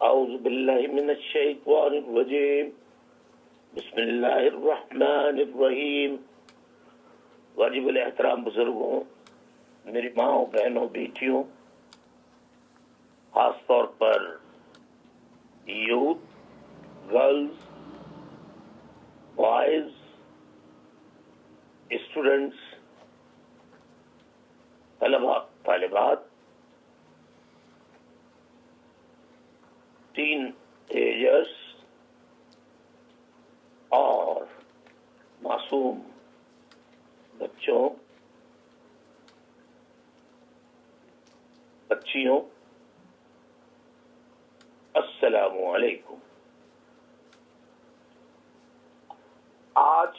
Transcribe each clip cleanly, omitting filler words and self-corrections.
اعوذ باللہ من الشیطان الرجیم بسم اللہ الرحمن الرحیم۔ واجب الاحترام بزرگوں، میری ماں بہنوں بیٹیوں، خاص طور پر یوتھ، گرلز، بوائز، اسٹوڈنٹس، طلباء طالبات، ٹین ایجرس اور معصوم بچوں، بچیوں، السلام علیکم۔ آج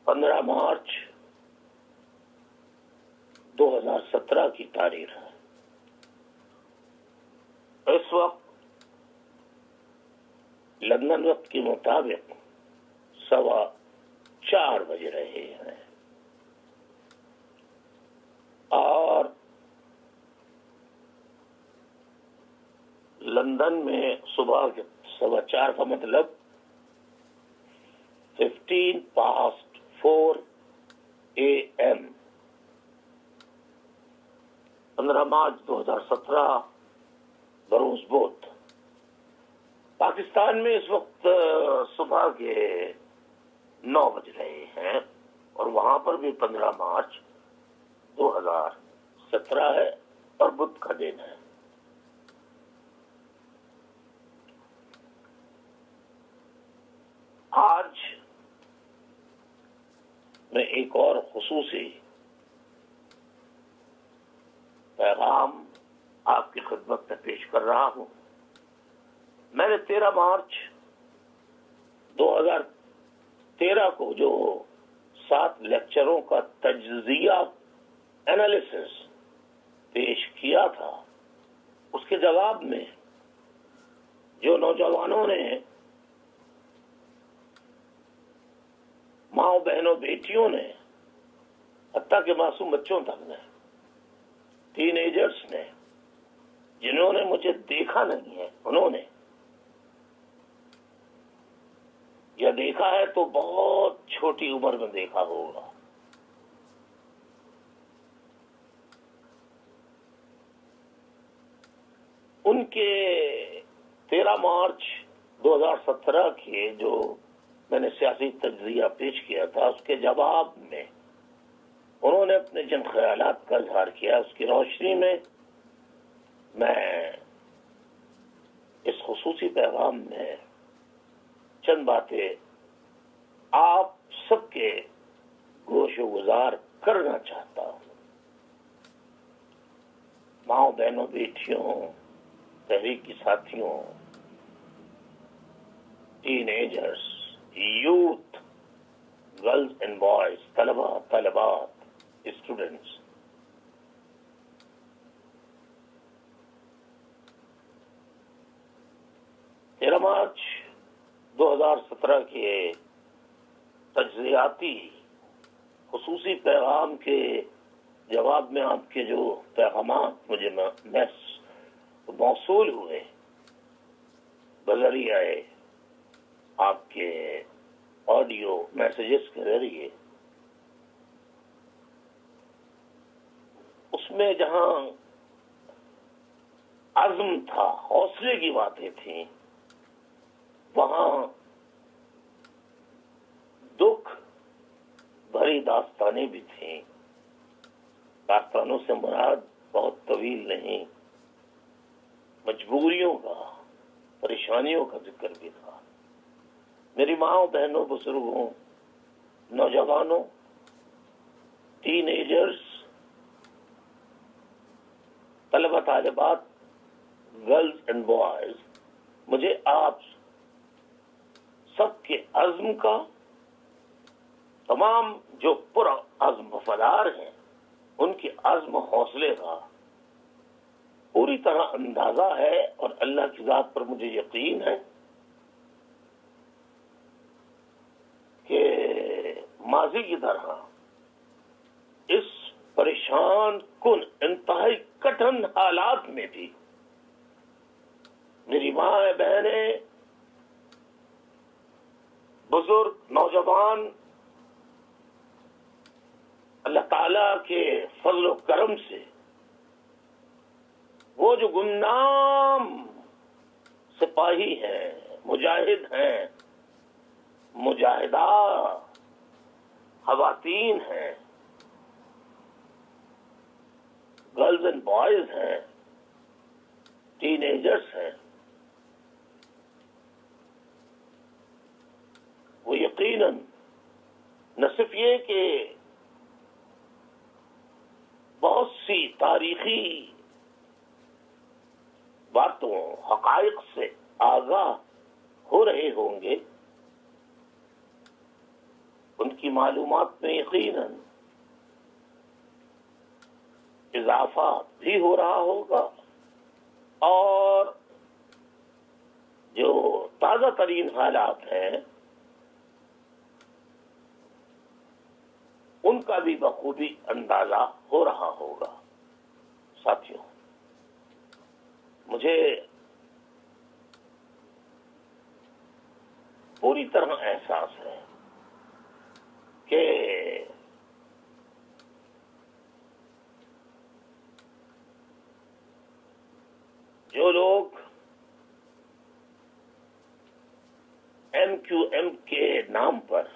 15 مارچ 2017 کی تاریخ ہے۔ اس وقت لندن وقت کے مطابق 4:15 بج رہے ہیں اور لندن میں صبح کے 4:15 کا مطلب 4:15 AM 15 مارچ 2017 بروز بدھ۔ پاکستان میں اس وقت صبح کے 9 بج رہے ہیں اور وہاں پر بھی 15 مارچ 2017 ہے اور بدھ کا دن ہے۔ آج میں ایک اور خصوصی پیغام آپ کی خدمت میں پیش کر رہا ہوں۔ میں نے 13 مارچ 2013 کو جو 7 لیکچروں کا تجزیہ انالیسس پیش کیا تھا، اس کے جواب میں جو نوجوانوں نے، ماں بہنوں بیٹیوں نے، حتیٰ کہ معصوم بچوں تک نے، ٹین ایجرس نے، جنہوں نے مجھے دیکھا نہیں ہے، انہوں نے یا دیکھا ہے تو بہت چھوٹی عمر میں دیکھا ہوگا، ان کے 13 مارچ 2017 کے جو میں نے سیاسی تجزیہ پیش کیا تھا، اس کے جواب میں انہوں نے اپنے جن خیالات کا اظہار کیا، اس کی روشنی میں اس خصوصی پیغام میں چند باتیں آپ سب کے گوش و گزار کرنا چاہتا ہوں۔ ماں بہنوں بیٹیوں، تحریک کی ساتھیوں، ten agers, youth, girls and boys, طلباء طالبات، اسٹوڈنٹس، مارچ 2017 کے تجزیاتی خصوصی پیغام کے جواب میں آپ کے جو پیغامات مجھے موصول ہوئے بذریعہ آپ کے آڈیو میسیجز کے ذریعے، اس میں جہاں عزم تھا، حوصلے کی باتیں تھیں، وہاں دکھ بھری داستانیں بھی تھیں۔ داستانوں سے مراد بہت طویل نہیں، مجبوریوں کا، پریشانیوں کا ذکر بھی تھا۔ میری ماں بہنوں، بزرگوں، نوجوانوں، ٹین ایجرس، طلبہ طالبات، گرلز اینڈ بوائز، مجھے آپ سب کے عزم کا، تمام جو پر عزم وفادار ہیں ان کے عزم و حوصلے کا پوری طرح اندازہ ہے، اور اللہ کی ذات پر مجھے یقین ہے کہ ماضی کی طرح اس پریشان کن، انتہائی کٹھن حالات میں بھی میری ماں بہنیں، بزرگ، نوجوان، اللہ تعالی کے فضل و کرم سے وہ جو گمنام سپاہی ہیں، مجاہد ہیں، مجاہدہ خواتین ہیں، گرلز اینڈ بوائز ہیں، ٹین ایجرز ہیں، وہ یقیناً نہ صرف یہ کہ بہت سی تاریخی باتوں، حقائق سے آگاہ ہو رہے ہوں گے، ان کی معلومات میں یقیناً اضافہ بھی ہو رہا ہوگا، اور جو تازہ ترین حالات ہیں ان کا بھی بخوبی اندازہ ہو رہا ہوگا۔ ساتھیوں، مجھے پوری طرح احساس ہے کہ جو لوگ ایم کیو ایم کے نام پر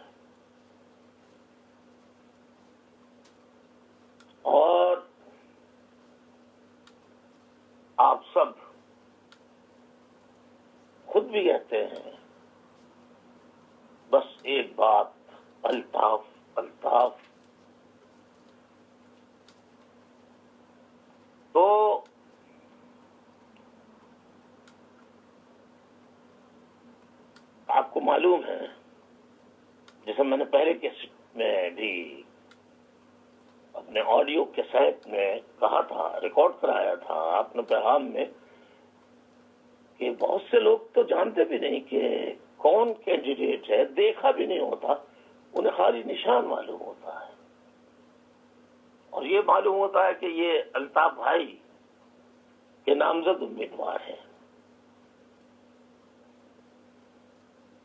اور آپ سب خود بھی کہتے ہیں بس ایک بات، الطاف الطاف، تو آپ کو معلوم ہے، جیسے میں نے پہلے کیسٹ میں بھی اپنے آڈیو کیسٹ میں کہا تھا، ریکارڈ کرایا تھا اپنے پیغام میں، کہ بہت سے لوگ تو جانتے بھی نہیں کہ کون کینڈیڈیٹ ہے، دیکھا بھی نہیں ہوتا، انہیں خالی نشان معلوم ہوتا ہے، اور یہ معلوم ہوتا ہے کہ یہ الطاف بھائی کے نامزد امیدوار ہیں،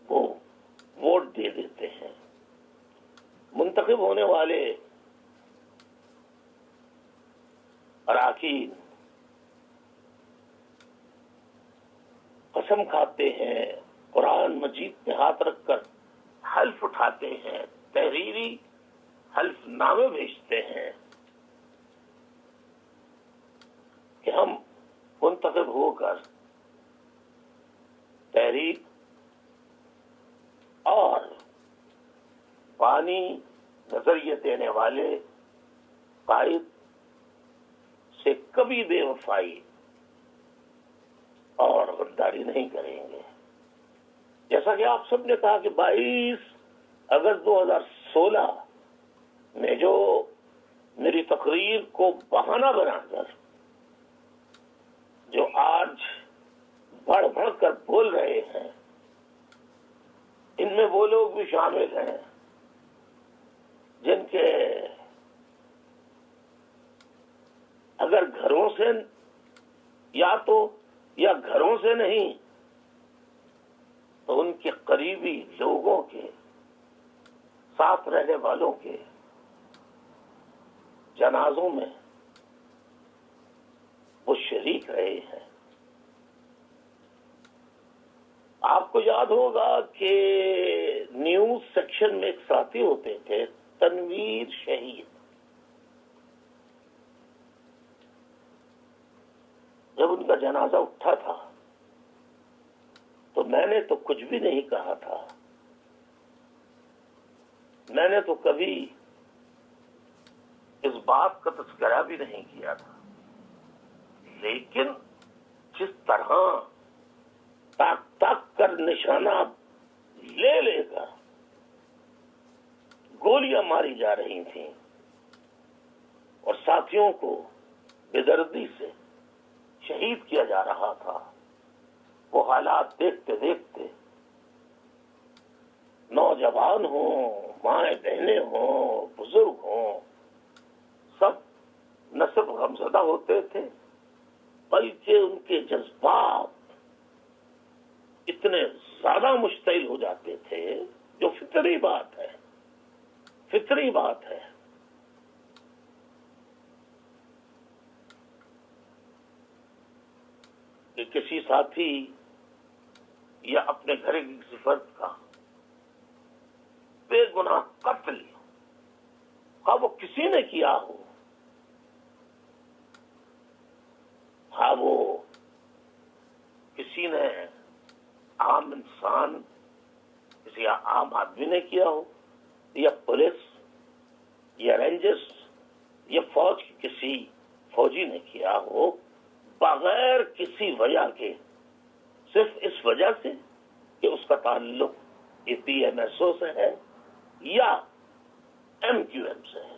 وہ ووٹ دے دیتے ہیں۔ منتخب ہونے والے اراکین قسم کھاتے ہیں، قرآن مجید پہ ہاتھ رکھ کر حلف اٹھاتے ہیں، تحریری حلف نامے بھیجتے ہیں کہ ہم منتخب ہو کر تحریک اور پانی نظریہ دینے والے قائد سے کبھی بے وفائی اور غداری نہیں کریں گے۔ جیسا کہ آپ سب نے کہا کہ 22 اگست 2016 میں جو میری تقریر کو بہانہ بنا کر جو آج بڑھ بڑھ کر بول رہے ہیں، ان میں وہ لوگ بھی شامل ہیں جن کے اگر گھروں سے یا گھروں سے نہیں تو ان کے قریبی لوگوں کے ساتھ رہنے والوں کے جنازوں میں وہ شریک رہے ہیں۔ آپ کو یاد ہوگا کہ نیوز سیکشن میں ایک ساتھی ہوتے تھے، تنویر شہید، جب ان کا جنازہ اٹھا تھا تو میں نے تو کچھ بھی نہیں کہا تھا، میں نے تو کبھی اس بات کا تذکرہ بھی نہیں کیا تھا، لیکن جس طرح تاک تاک کر نشانہ لے لے کر گولیاں ماری جا رہی تھیں اور ساتھیوں کو بے دردی سے شہید کیا جا رہا تھا، وہ حالات دیکھتے دیکھتے نوجوان ہوں، مائیں بہنیں ہوں، بزرگ ہوں، سب نہ صرف غمزدہ پیدا ہوتے تھے، بلکہ ان کے جذبات اتنے زیادہ مشتعل ہو جاتے تھے، جو فطری بات ہے، فطری بات ہے۔ کہ کسی ساتھی یا اپنے گھر کی کسی فرد کا بے گناہ قتل، ہاں وہ کسی نے کیا ہو، ہاں وہ کسی نے عام انسان، کسی عام آدمی نے کیا ہو، یا پولیس یا رینجرز یا فوج کی کسی فوجی نے کیا ہو، بغیر کسی وجہ کے، صرف اس وجہ سے کہ اس کا تعلق اے پی ایم ایس او سے ہے یا ایم کیو ایم سے ہے،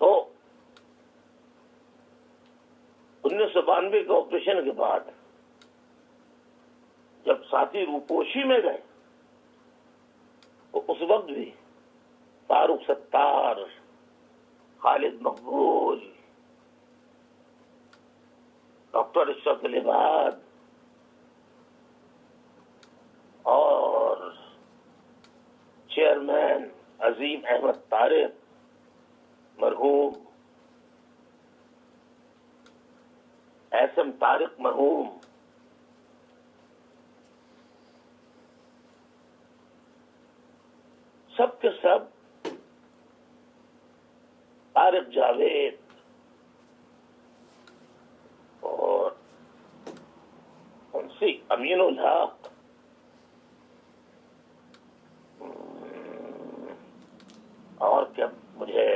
تو 1992 کے آپریشن کے بعد جب ساتھی روپوشی میں گئے تو اس وقت بھی فاروق ستار، خالد مقبول، ڈاکٹر اشرف العباد اور چیئرمین عظیم احمد طارق مرحوم، احسن طارق مرحوم، سب کے سب، طارق جاوید اور منشی امین الحق اور کیا مجھے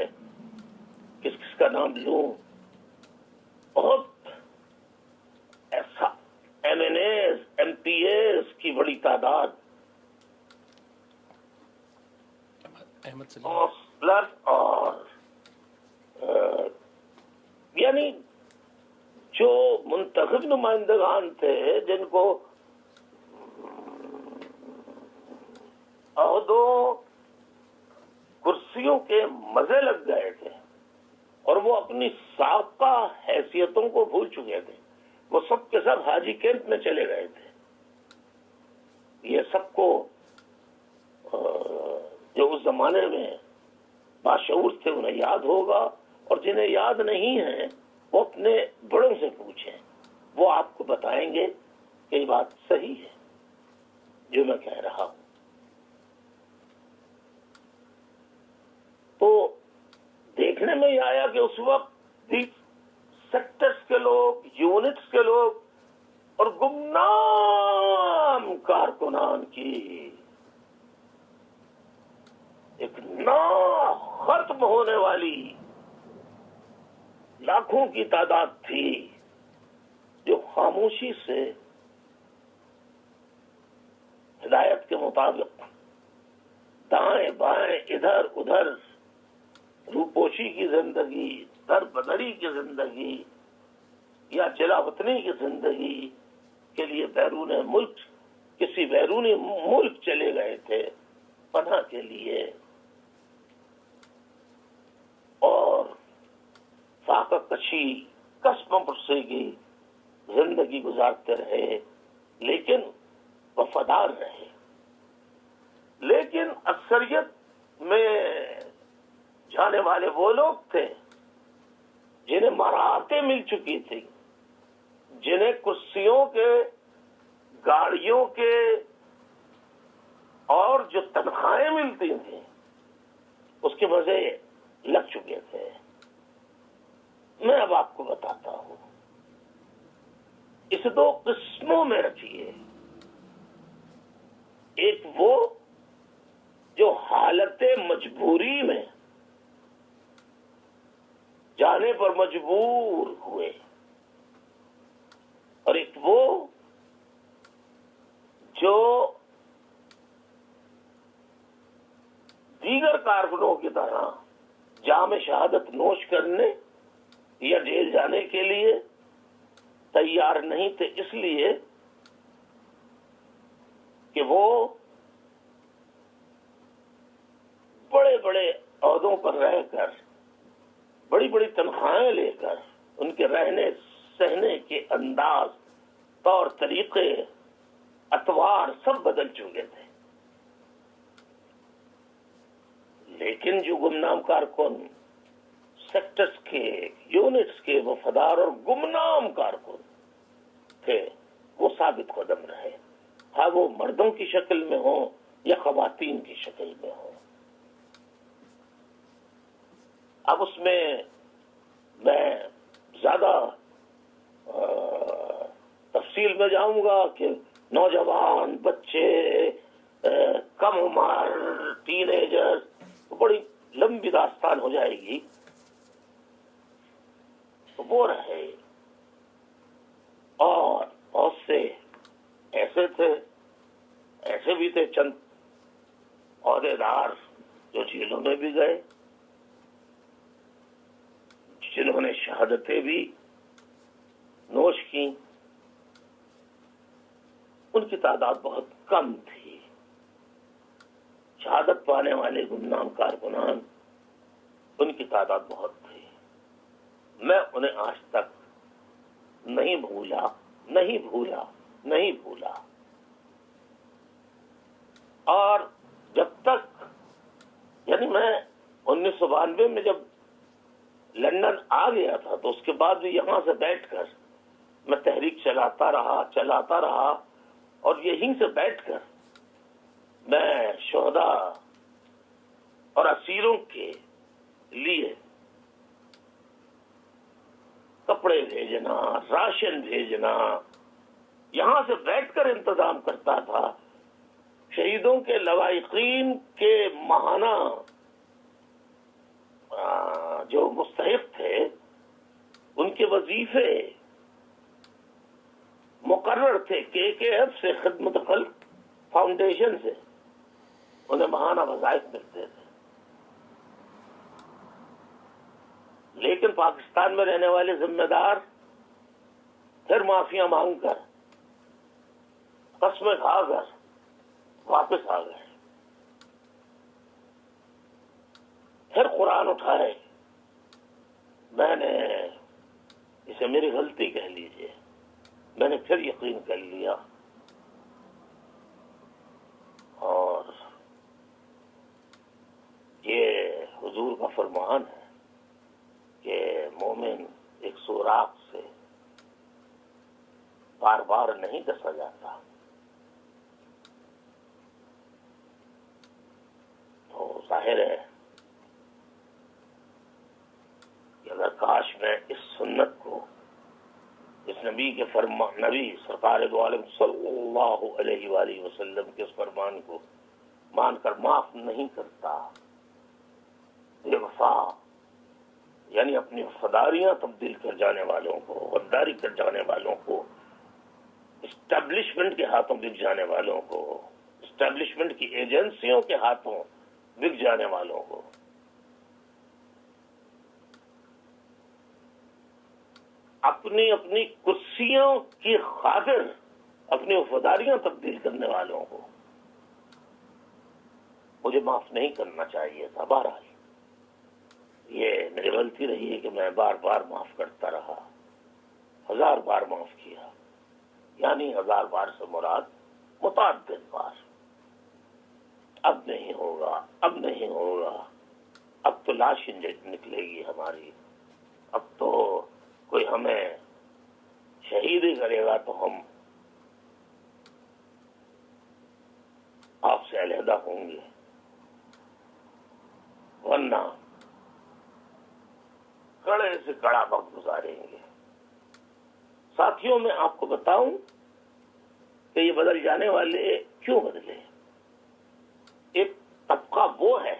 کس کس کا نام لوں، بہت ایسا MNAs, MPAs کی بڑی تعداد، پلس اور یعنی جو منتخب نمائندگان تھے جن کو عہدوں کرسیوں کے مزے لگ گئے تھے اور وہ اپنی سابقہ حیثیتوں کو بھول چکے تھے، وہ سب کے سب حاجی کیمپ میں چلے گئے تھے۔ یہ سب کو جو اس زمانے میں باشعور تھے انہیں یاد ہوگا، اور جنہیں یاد نہیں ہے وہ اپنے بڑوں سے پوچھیں، وہ آپ کو بتائیں گے کہ یہ بات صحیح ہے جو میں کہہ رہا ہوں۔ تو دیکھنے میں یہ آیا کہ اس وقت بھی سیکٹرز کے لوگ، یونٹس کے لوگ اور گمنام کارکنان کی ایک نا ختم ہونے والی لاکھوں کی تعداد تھی جو خاموشی سے ہدایت کے مطابق دائیں بائیں ادھر ادھر روپوشی کی زندگی، در بدری کی زندگی یا جلا وطنی کی زندگی کے لیے بیرون ملک، کسی بیرونی ملک چلے گئے تھے پناہ کے لیے، اور فاقہ کشی، قسم پرسی کی زندگی گزارتے رہے، لیکن وفادار رہے۔ لیکن اکثریت میں جانے والے وہ لوگ تھے جنہیں مراعاتیں مل چکی تھی، جنہیں کرسیوں کے، گاڑیوں کے اور جو تنخواہیں ملتی تھیں اس کے مزے لگ چکے تھے۔ میں اب آپ کو بتاتا ہوں، اس دو قسموں میں رکھیے، ایک وہ جو حالت مجبوری میں جانے پر مجبور ہوئے، اور ایک وہ جو دیگر کارکنوں کی طرح جام شہادت نوش کرنے یا جیل جانے کے لیے تیار نہیں تھے، اس لیے کہ وہ بڑے بڑے عہدوں پر رہ کر، بڑی بڑی تنخواہیں لے کر، ان کے رہنے سہنے کے انداز، طور طریقے، اطوار سب بدل چکے تھے. لیکن جو گمنام کارکن، سیکٹرز کے، یونٹس کے وفادار اور گمنام کارکن تھے، وہ ثابت قدم رہے، ہاں وہ مردوں کی شکل میں ہوں یا خواتین کی شکل میں ہوں. اب اس میں زیادہ تفصیل میں جاؤں گا کہ نوجوان، بچے، کم عمر، ٹین ایجر، بڑی لمبی داستان ہو جائے گی. تو وہ رہے، اور بہت سے ایسے بھی تھے چند عہدے دار جو جیلوں میں بھی گئے، جنہوں نے شہادتیں بھی نوش کی. ان کی تعداد بہت کم تھی. شہادت پانے والے گمنام کارکنان، ان کی تعداد بہت تھی. میں انہیں آج تک نہیں بھولا. اور جب تک، یعنی میں 1992 میں جب لندن آ گیا تھا تو اس کے بعد بھی یہاں سے بیٹھ کر میں تحریک چلاتا رہا اور یہیں سے بیٹھ کر میں شہداء اور اسیروں کے لیے کپڑے بھیجنا، راشن بھیجنا، یہاں سے بیٹھ کر انتظام کرتا تھا. شہیدوں کے لواحقین کے ماہانہ جو مستحق تھے، ان کے وظیفے مقرر تھے. KKF سے، خدمت خلق فاؤنڈیشن سے انہیں ماہانہ وظائف ملتے تھے. لیکن پاکستان میں رہنے والے ذمہ دار پھر معافیاں مانگ کر، قسمیں کھا کر واپس آ گئے. پھر قرآن اٹھائے. میں نے اسے میری غلطی کہہ لیجئے، میں نے پھر یقین کر لیا، اور یہ حضور کا فرمان ہے کہ مومن ایک سوراخ سے بار بار نہیں ڈسا جاتا. تو ظاہر ہے کہ اگر کاش میں اس سنت کو، اس نبی کے نبی سرکار دو عالم صلی اللہ علیہ وآلہ وسلم کے اس فرمان کو مان کر معاف نہیں کرتا. بے وفا، یعنی اپنی وفاداریاں تبدیل کر جانے والوں کو، غداری کر جانے والوں کو، اسٹیبلشمنٹ کے ہاتھوں بک جانے والوں کو، اسٹیبلشمنٹ کی ایجنسیوں کے ہاتھوں بک جانے والوں کو، اپنی کرسیوں کی خاطر اپنی وفاداریاں تبدیل کرنے والوں کو مجھے معاف نہیں کرنا چاہیے تھا. بہرحال یہ میری غلطی رہی ہے کہ میں بار بار معاف کرتا رہا. 1000 بار معاف کیا، یعنی 1000 بار سے مراد متعدد بار. اب نہیں ہوگا، اب تو لاش نکلے گی ہماری. اب تو کوئی ہمیں شہید ہی کرے گا تو ہم آپ سے علیحدہ ہوں گے، ورنہ کڑے سے کڑا وقت گزاریں گے. ساتھیوں، میں آپ کو بتاؤں کہ یہ بدل جانے والے کیوں بدلے. ایک طبقہ وہ ہے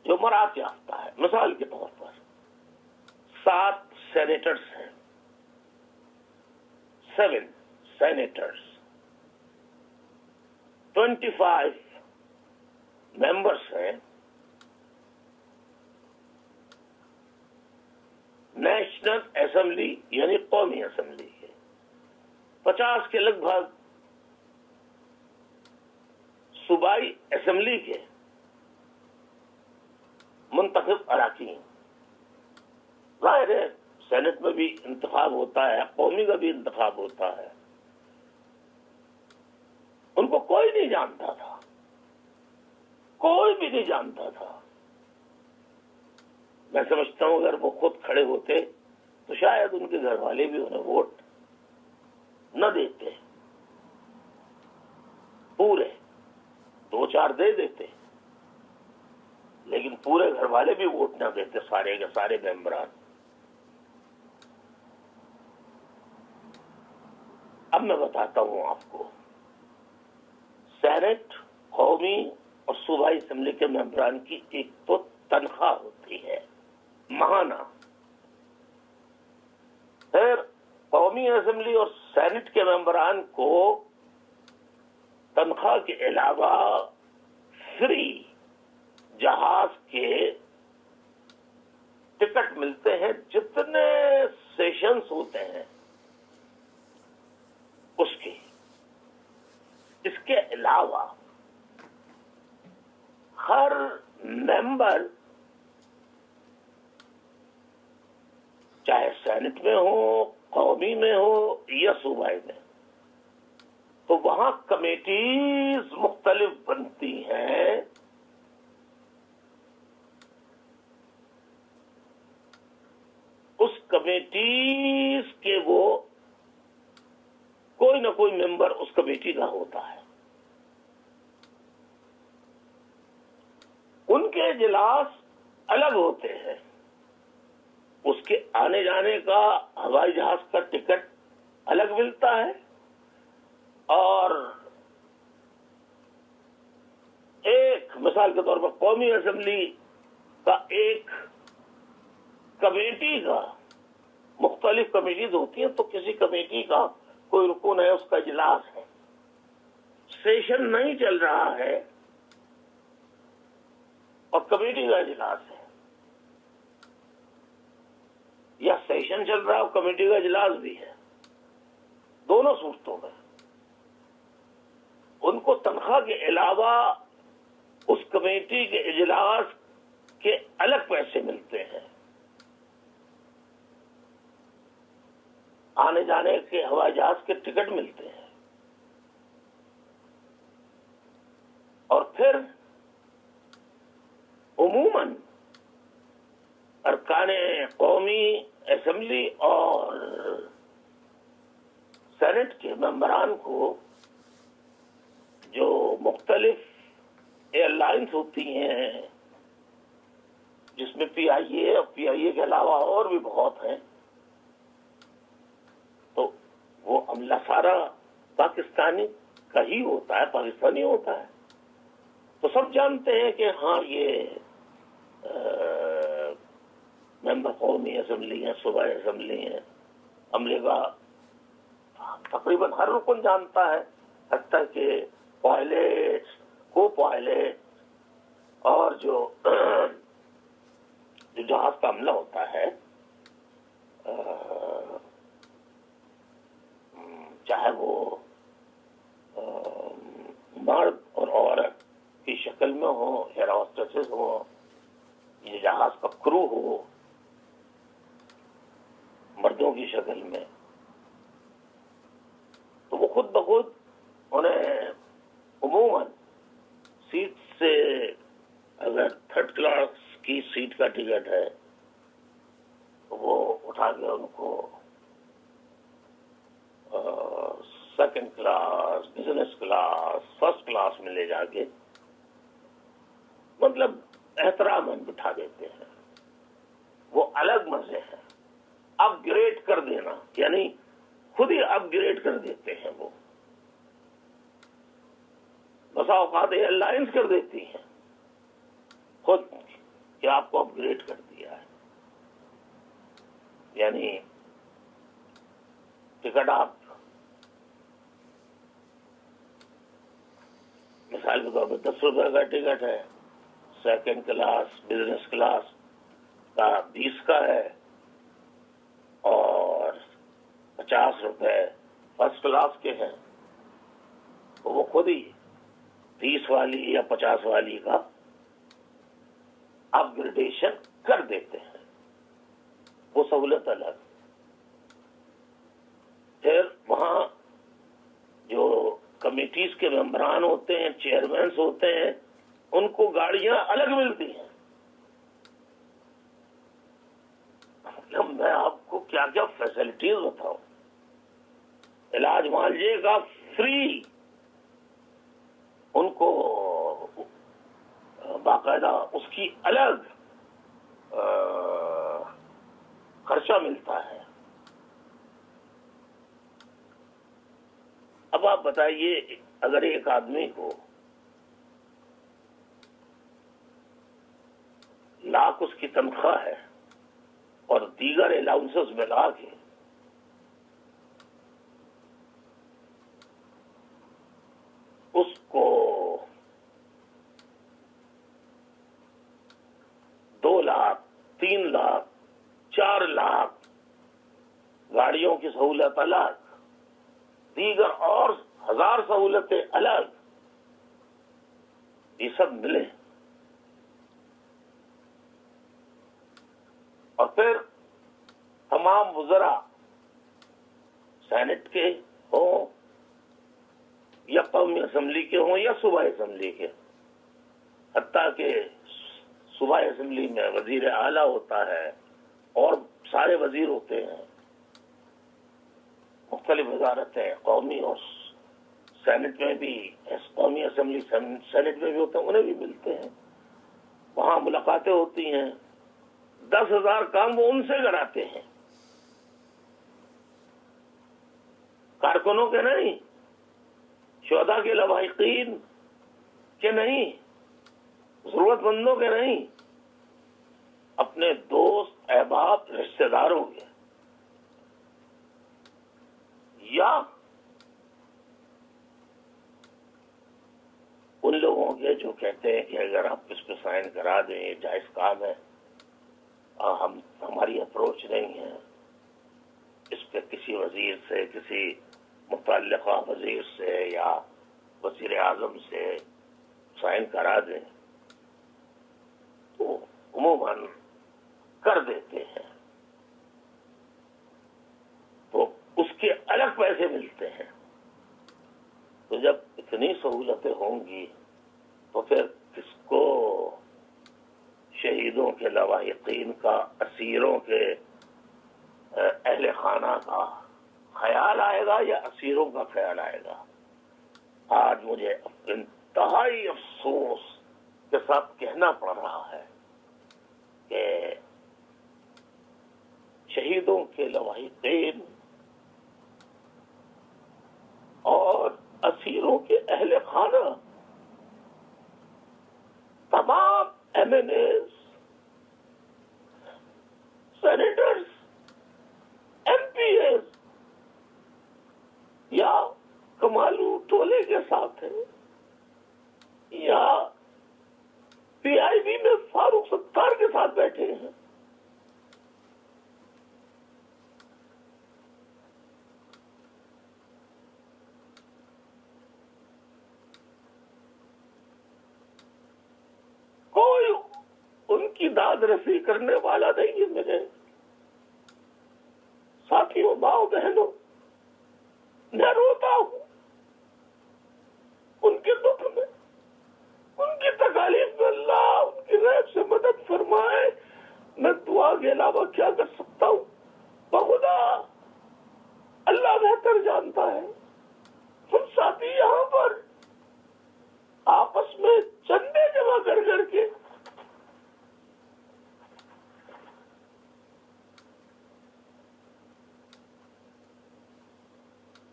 جو مراد یافتہ ہے. مثال کے طور پر 7 سینیٹرز ہیں، 7 سینیٹرز، 25 ممبرس ہیں نیشنل اسمبلی، یعنی قومی اسمبلی کے. 50 کے لگ بھگ صوبائی اسمبلی کے. منتخب اراکین. ظاہر ہے سینٹ میں بھی انتخاب ہوتا ہے, قومی کا بھی انتخاب ہوتا ہے. ان کو کوئی نہیں جانتا تھا, کوئی بھی نہیں جانتا تھا. میں سمجھتا ہوں اگر وہ خود کھڑے ہوتے تو شاید ان کے گھر والے بھی انہیں ووٹ نہ دیتے, پورے 2-4 دے دیتے, لیکن پورے گھر والے بھی ووٹ نہ دیتے, سارے کے سارے ممبران. اب میں بتاتا ہوں آپ کو, سینٹ, قومی اور صوبائی اسمبلی کے ممبران کی ایک تو تنخواہ ہوتی ہے ماہانہ. پھر قومی اسمبلی اور سینٹ کے ممبران کو تنخواہ کے علاوہ فری جہاز کے ٹکٹ ملتے ہیں, جتنے سیشنز ہوتے ہیں اس کے. اس کے علاوہ ہر ممبر چاہے سینٹ میں ہو, قومی میں ہو یا صوبائی میں, تو وہاں کمیٹیز مختلف بنتی ہیں. اس کمیٹیز کے وہ کوئی نہ کوئی ممبر اس کمیٹی کا ہوتا ہے. ان کے اجلاس الگ ہوتے ہیں. اس کے آنے جانے کا ہوائی جہاز کا ٹکٹ الگ ملتا ہے, اور ایک مثال کے طور پر قومی اسمبلی کا ایک کمیٹی کا, مختلف کمیٹیز ہوتی ہیں, تو کسی کمیٹی کا کوئی رکن ہے, اس کا اجلاس ہے, سیشن نہیں چل رہا ہے اور کمیٹی کا اجلاس ہے, یا سیشن چل رہا ہے اور کمیٹی کا اجلاس بھی ہے, دونوں صورتوں میں ان کو تنخواہ کے علاوہ اس کمیٹی کے اجلاس کے الگ پیسے ملتے ہیں. آنے جانے کے ہوائی جہاز کے ٹکٹ ملتے ہیں, اور پھر عموماً ارکان قومی اسمبلی اور سینٹ کے ممبران کو جو مختلف ایئر لائنز ہوتی ہیں, جس میں پی آئی اے اور پی آئی اے کے علاوہ اور بھی بہت ہیں, تو وہ عملہ سارا پاکستانی کا ہی ہوتا ہے, پاکستانی ہوتا ہے. تو سب جانتے ہیں کہ ہاں یہ ممبر قومی اسمبلی ہیں, صوبائی اسمبلی ہیں. عملے کا تقریباً ہر رکن جانتا ہے, حتیٰ کہ پائلٹ, کو پائلٹ اور جو جہاز کا عملہ ہوتا ہے, چاہے وہ مرد اور عورت کی شکل میں ہو, ایئر ہوسٹسز ہو, یہ جہاز کا کرو ہو مردوں کی شکل میں, تو وہ خود بخود انہیں عموماً سیٹ سے, اگر 3rd کلاس کی سیٹ کا ٹکٹ ہے تو وہ اٹھا کے ان کو 2nd class, business class, 1st class میں لے جا کے مطلب احترام بٹھا دیتے ہیں. وہ الگ مزے ہیں. اپ گریڈ کر دینا, یعنی خود ہی اپ گریڈ کر دیتے ہیں. وہ بسا اوقات ایئر لائنز کر دیتی ہیں خود کہ آپ کو اپ گریڈ کر دیا ہے, یعنی ٹکٹ آپ مثال کے طور پر 10 روپے کا ٹکٹ ہے, 2nd کلاس بزنس کلاس کا 20 کا ہے, اور 50 روپے 1st کلاس کے ہیں, تو وہ خود ہی 30 والی یا 50 والی کا اپ گریڈیشن کر دیتے ہیں، وہ سہولت الگ. پھر وہاں جو کمیٹیز کے ممبران ہوتے ہیں، چیئرمینس ہوتے ہیں، ان کو گاڑیاں الگ ملتی ہیں. میں آپ کو کیا کیا فیسلٹیز بتاؤں. علاج معالجے کا فری، ان کو باقاعدہ اس کی الگ خرچہ ملتا ہے. اب آپ بتائیے، اگر ایک آدمی کو لاکھ اس کی تنخواہ ہے اور دیگر الاؤنسز ملا کے اس کو 2 لاکھ 3 لاکھ 4 لاکھ گاڑیوں کی سہولت الگ، دیگر اور 1000 سہولتیں الگ، یہ سب ملے، اور پھر تمام وزراء سینٹ کے ہوں یا قومی اسمبلی کے ہوں یا صوبائی اسمبلی کے، حتیٰ کہ صوبائی اسمبلی میں وزیر اعلیٰ ہوتا ہے اور سارے وزیر ہوتے ہیں، مختلف وزارتیں قومی اور سینٹ میں بھی، قومی اسمبلی سینٹ میں بھی ہوتے ہیں، انہیں بھی ملتے ہیں. وہاں ملاقاتیں ہوتی ہیں، 10,000 کام وہ ان سے کراتے ہیں، کارکنوں کے نہیں، شہداء کے لواحقین کے نہیں، ضرورت مندوں کے نہیں، اپنے دوست احباب رشتہ داروں کے. یا ان لوگوں کے جو کہتے ہیں کہ اگر آپ اس پہ سائن کرا دیں یہ جائز کام ہے، ہماری اپروچ نہیں ہے، اس پہ کسی وزیر سے، کسی متعلقہ وزیر سے یا وزیر اعظم سے سائن کرا دیں، تو عموماً کر دیتے ہیں، تو اس کے الگ پیسے ملتے ہیں. تو جب اتنی سہولتیں ہوں گی تو پھر کس کو شہیدوں کے لواحقین کا، اسیروں کے اہل خانہ کا خیال آئے گا یا اسیروں کا خیال آئے گا؟ آج مجھے انتہائی افسوس کے ساتھ کہنا پڑ رہا ہے کہ شہیدوں کے لواحقین اور اسیروں کے اہل خانہ، تمام MNAs, senators, MPAs یا کمالو ٹولے کے ساتھ ہیں یا پی آئی بی میں فاروق ستار کے ساتھ بیٹھے ہیں. کوئی ان کی داد رسی کرنے والا نہیں ہے. میرے ساتھیوں، ماؤں بہنوں، میں روتا ہوں ان کے دکھ میں، ان کی تکالیف میں. اللہ ان کی غیب سے مدد فرمائے. میں دعا کے علاوہ کیا کر سکتا ہوں؟ بخدا اللہ بہتر جانتا ہے. ہم ساتھی یہاں پر آپس میں چندے جمع کر کر کے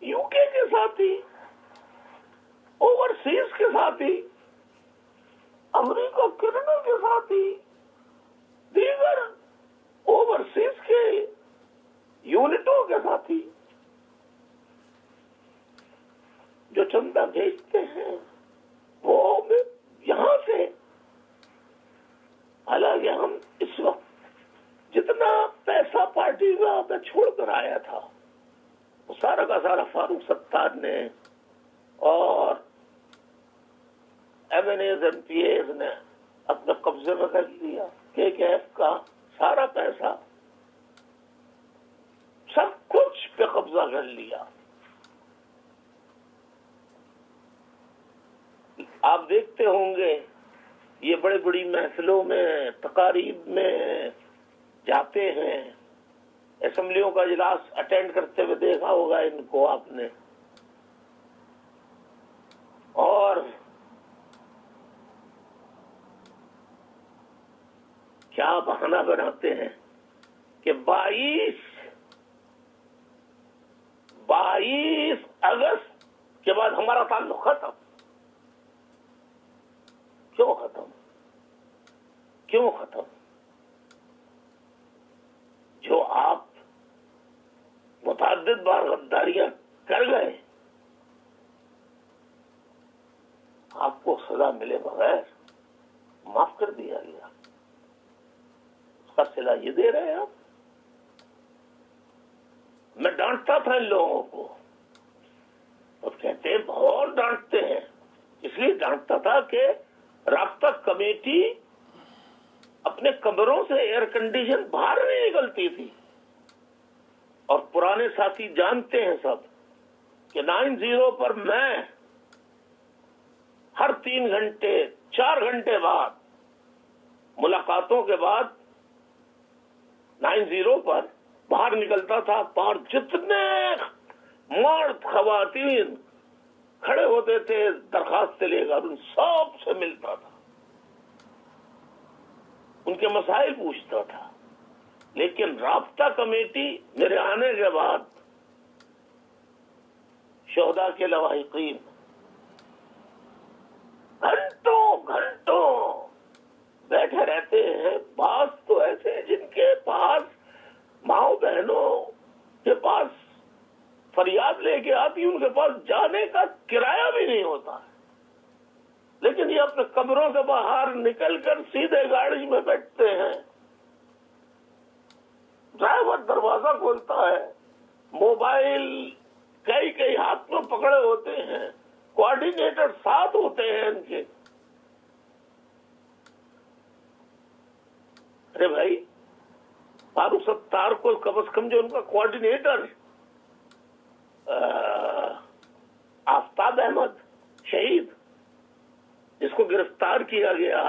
یو کے ساتھی، اوورسیز کے ساتھی، امریکہ کینیڈا کے ساتھی، دیگر اوورسیز کے یونٹوں کے ساتھی جو چندہ بھیجتے ہیں، وہ یہاں سے، حالانکہ ہم اس وقت جتنا پیسہ پارٹی میں چھوڑ کر آیا تھا وہ سارا کا سارا فاروق ستار نے اور MNAs, MPAs نے اپنے قبضے میں کر لیا، KKF کا سارا پیسہ سب کچھ پہ قبضہ کر لیا۔ آپ دیکھتے ہوں گے یہ بڑے بڑی محفلوں میں تقاریب میں جاتے ہیں، اسمبلیوں کا اجلاس اٹینڈ کرتے ہوئے دیکھا ہوگا ان کو آپ نے، اور کیا بہانہ بناتے ہیں کہ 22 اگست کے بعد ہمارا تعلق ختم۔ کیوں ختم؟ کیوں ختم؟ جو آپ متعدد بار غداریاں کر گئے، آپ کو سزا ملے بغیر معاف کر دیا گیا، اس کا صلہ یہ دے رہے ہیں آپ؟ میں ڈانٹتا تھا ان لوگوں کو، اور کہتے ہیں بہت ڈانٹتے ہیں، اس لیے ڈانٹتا تھا کہ رابطہ کمیٹی اپنے کمروں سے ایئر کنڈیشن باہر نہیں نکلتی تھی، اور پرانے ساتھی جانتے ہیں سب کہ 9-0 پر میں ہر 3 گھنٹے 4 گھنٹے بعد ملاقاتوں کے بعد 9-0 پر باہر نکلتا تھا، اور جتنے مرد خواتین کھڑے ہوتے تھے درخواست لے کر ان سب سے ملتا تھا، ان کے مسائل پوچھتا تھا۔ لیکن رابطہ کمیٹی میرے آنے کے بعد شہداء کے لواحقین گھنٹوں بیٹھے رہتے ہیں، بعض تو ایسے ہیں جن کے پاس ماؤں بہنوں کے پاس فریاد لے کے آتی، ان کے پاس جانے کا کرایہ بھی نہیں ہوتا، لیکن یہ اپنے کمروں سے باہر نکل کر سیدھے گاڑی میں بیٹھتے ہیں، ڈرائیور دروازہ کھولتا ہے، موبائل کئی ہاتھ میں پکڑے ہوتے ہیں، کوآرڈینیٹر ساتھ ہوتے ہیں ان کے۔ ارے بھائی، فاروق ستار کو کم از کم جو ان کا کوآرڈینیٹر آفتاب احمد شہید، جس کو گرفتار کیا گیا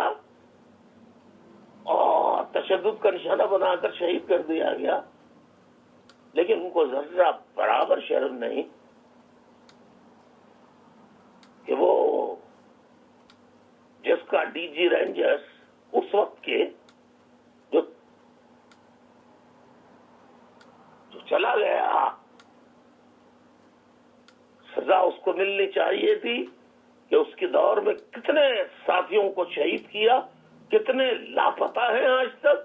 اور تشدد کا نشانہ بنا کر شہید کر دیا گیا، لیکن ان کو ذرہ برابر شرم نہیں کہ وہ جس کا DG رینجرز اس وقت کے جو چلا گیا، سزا اس کو ملنی چاہیے تھی کہ اس کے دور میں کتنے ساتھیوں کو شہید کیا، کتنے لاپتہ ہیں آج تک،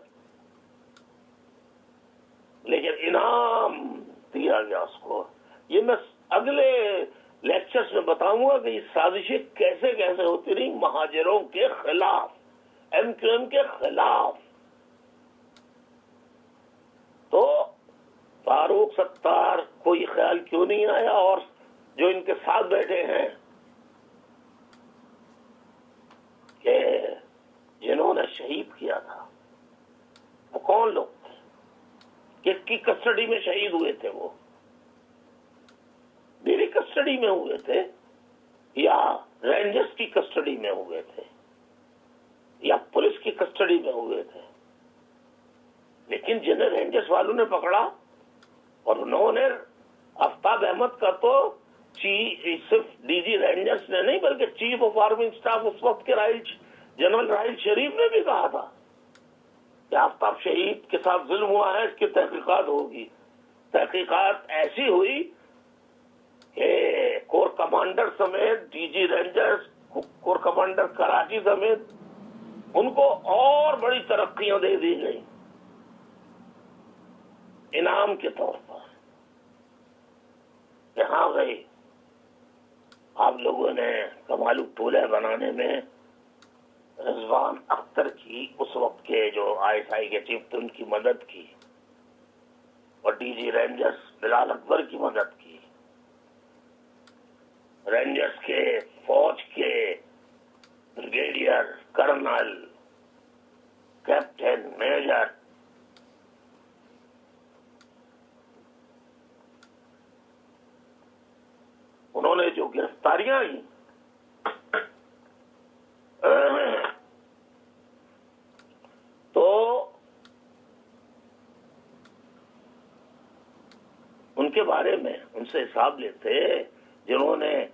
لیکن انعام دیا گیا اس کو۔ یہ میں اگلے لیکچرز میں بتاؤں گا کہ یہ سازشیں کیسے کیسے ہوتی رہی مہاجروں کے خلاف، MQM کے خلاف۔ تو فاروق ستار کو یہ خیال کیوں نہیں آیا، اور جو ان کے ساتھ بیٹھے ہیں کہ جنہوں نے شہید کیا تھا، وہ کون لوگ تھے، کس کی کسٹڈی میں شہید ہوئے تھے؟ وہ میری کسٹڈی میں ہوئے تھے یا رینجرز کی کسٹڈی میں ہوئے تھے یا پولیس کی کسٹڈی میں ہوئے تھے؟ لیکن جنہیں رینجرز والوں نے پکڑا، اور انہوں نے آفتاب احمد کا تو صرف DG رینجرز نے نہیں بلکہ چیف آف آرمی اسٹاف اس وقت کے جنرل راحیل شریف نے بھی کہا تھا کہ آفتاب شہید کے ساتھ ظلم ہوا ہے، اس کی تحقیقات ہوگی۔ تحقیقات ایسی ہوئی کہ کور کمانڈر سمیت DG rangers, corps commander Karachi سمیت ان کو اور بڑی ترقیاں دے دی گئی انعام کے طور پر۔ یہاں گئی آپ لوگوں نے کمال الطولہ بنانے میں رضوان اختر کی، اس وقت کے جو ISI کے چیف تھے، ان کی مدد کی، اور DG رینجرز بلال اکبر کی مدد کی، رینجرز کے فوج کے بریگیڈیئر کرنل سے حساب لیتے جنہوں نے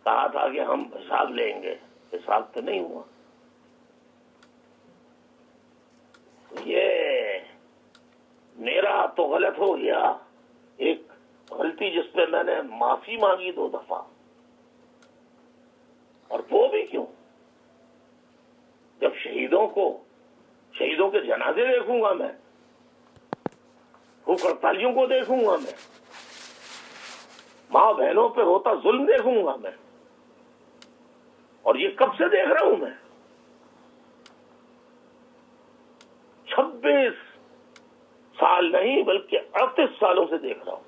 کہا تھا کہ ہم حساب لیں گے، حساب تو نہیں ہوا. یہ میرا تو غلط ہو گیا، ایک غلطی جس پہ میں نے معافی مانگی 2 دفعہ، اور وہ بھی کیوں؟ جب شہیدوں کے جنازے دیکھوں گا، میں بھوک ہڑتالیوں کو دیکھوں گا، میں ماں بہنوں پہ ہوتا ظلم دیکھوں گا میں، اور یہ کب سے دیکھ رہا ہوں میں؟ 26 سال نہیں بلکہ 38 سالوں سے دیکھ رہا ہوں،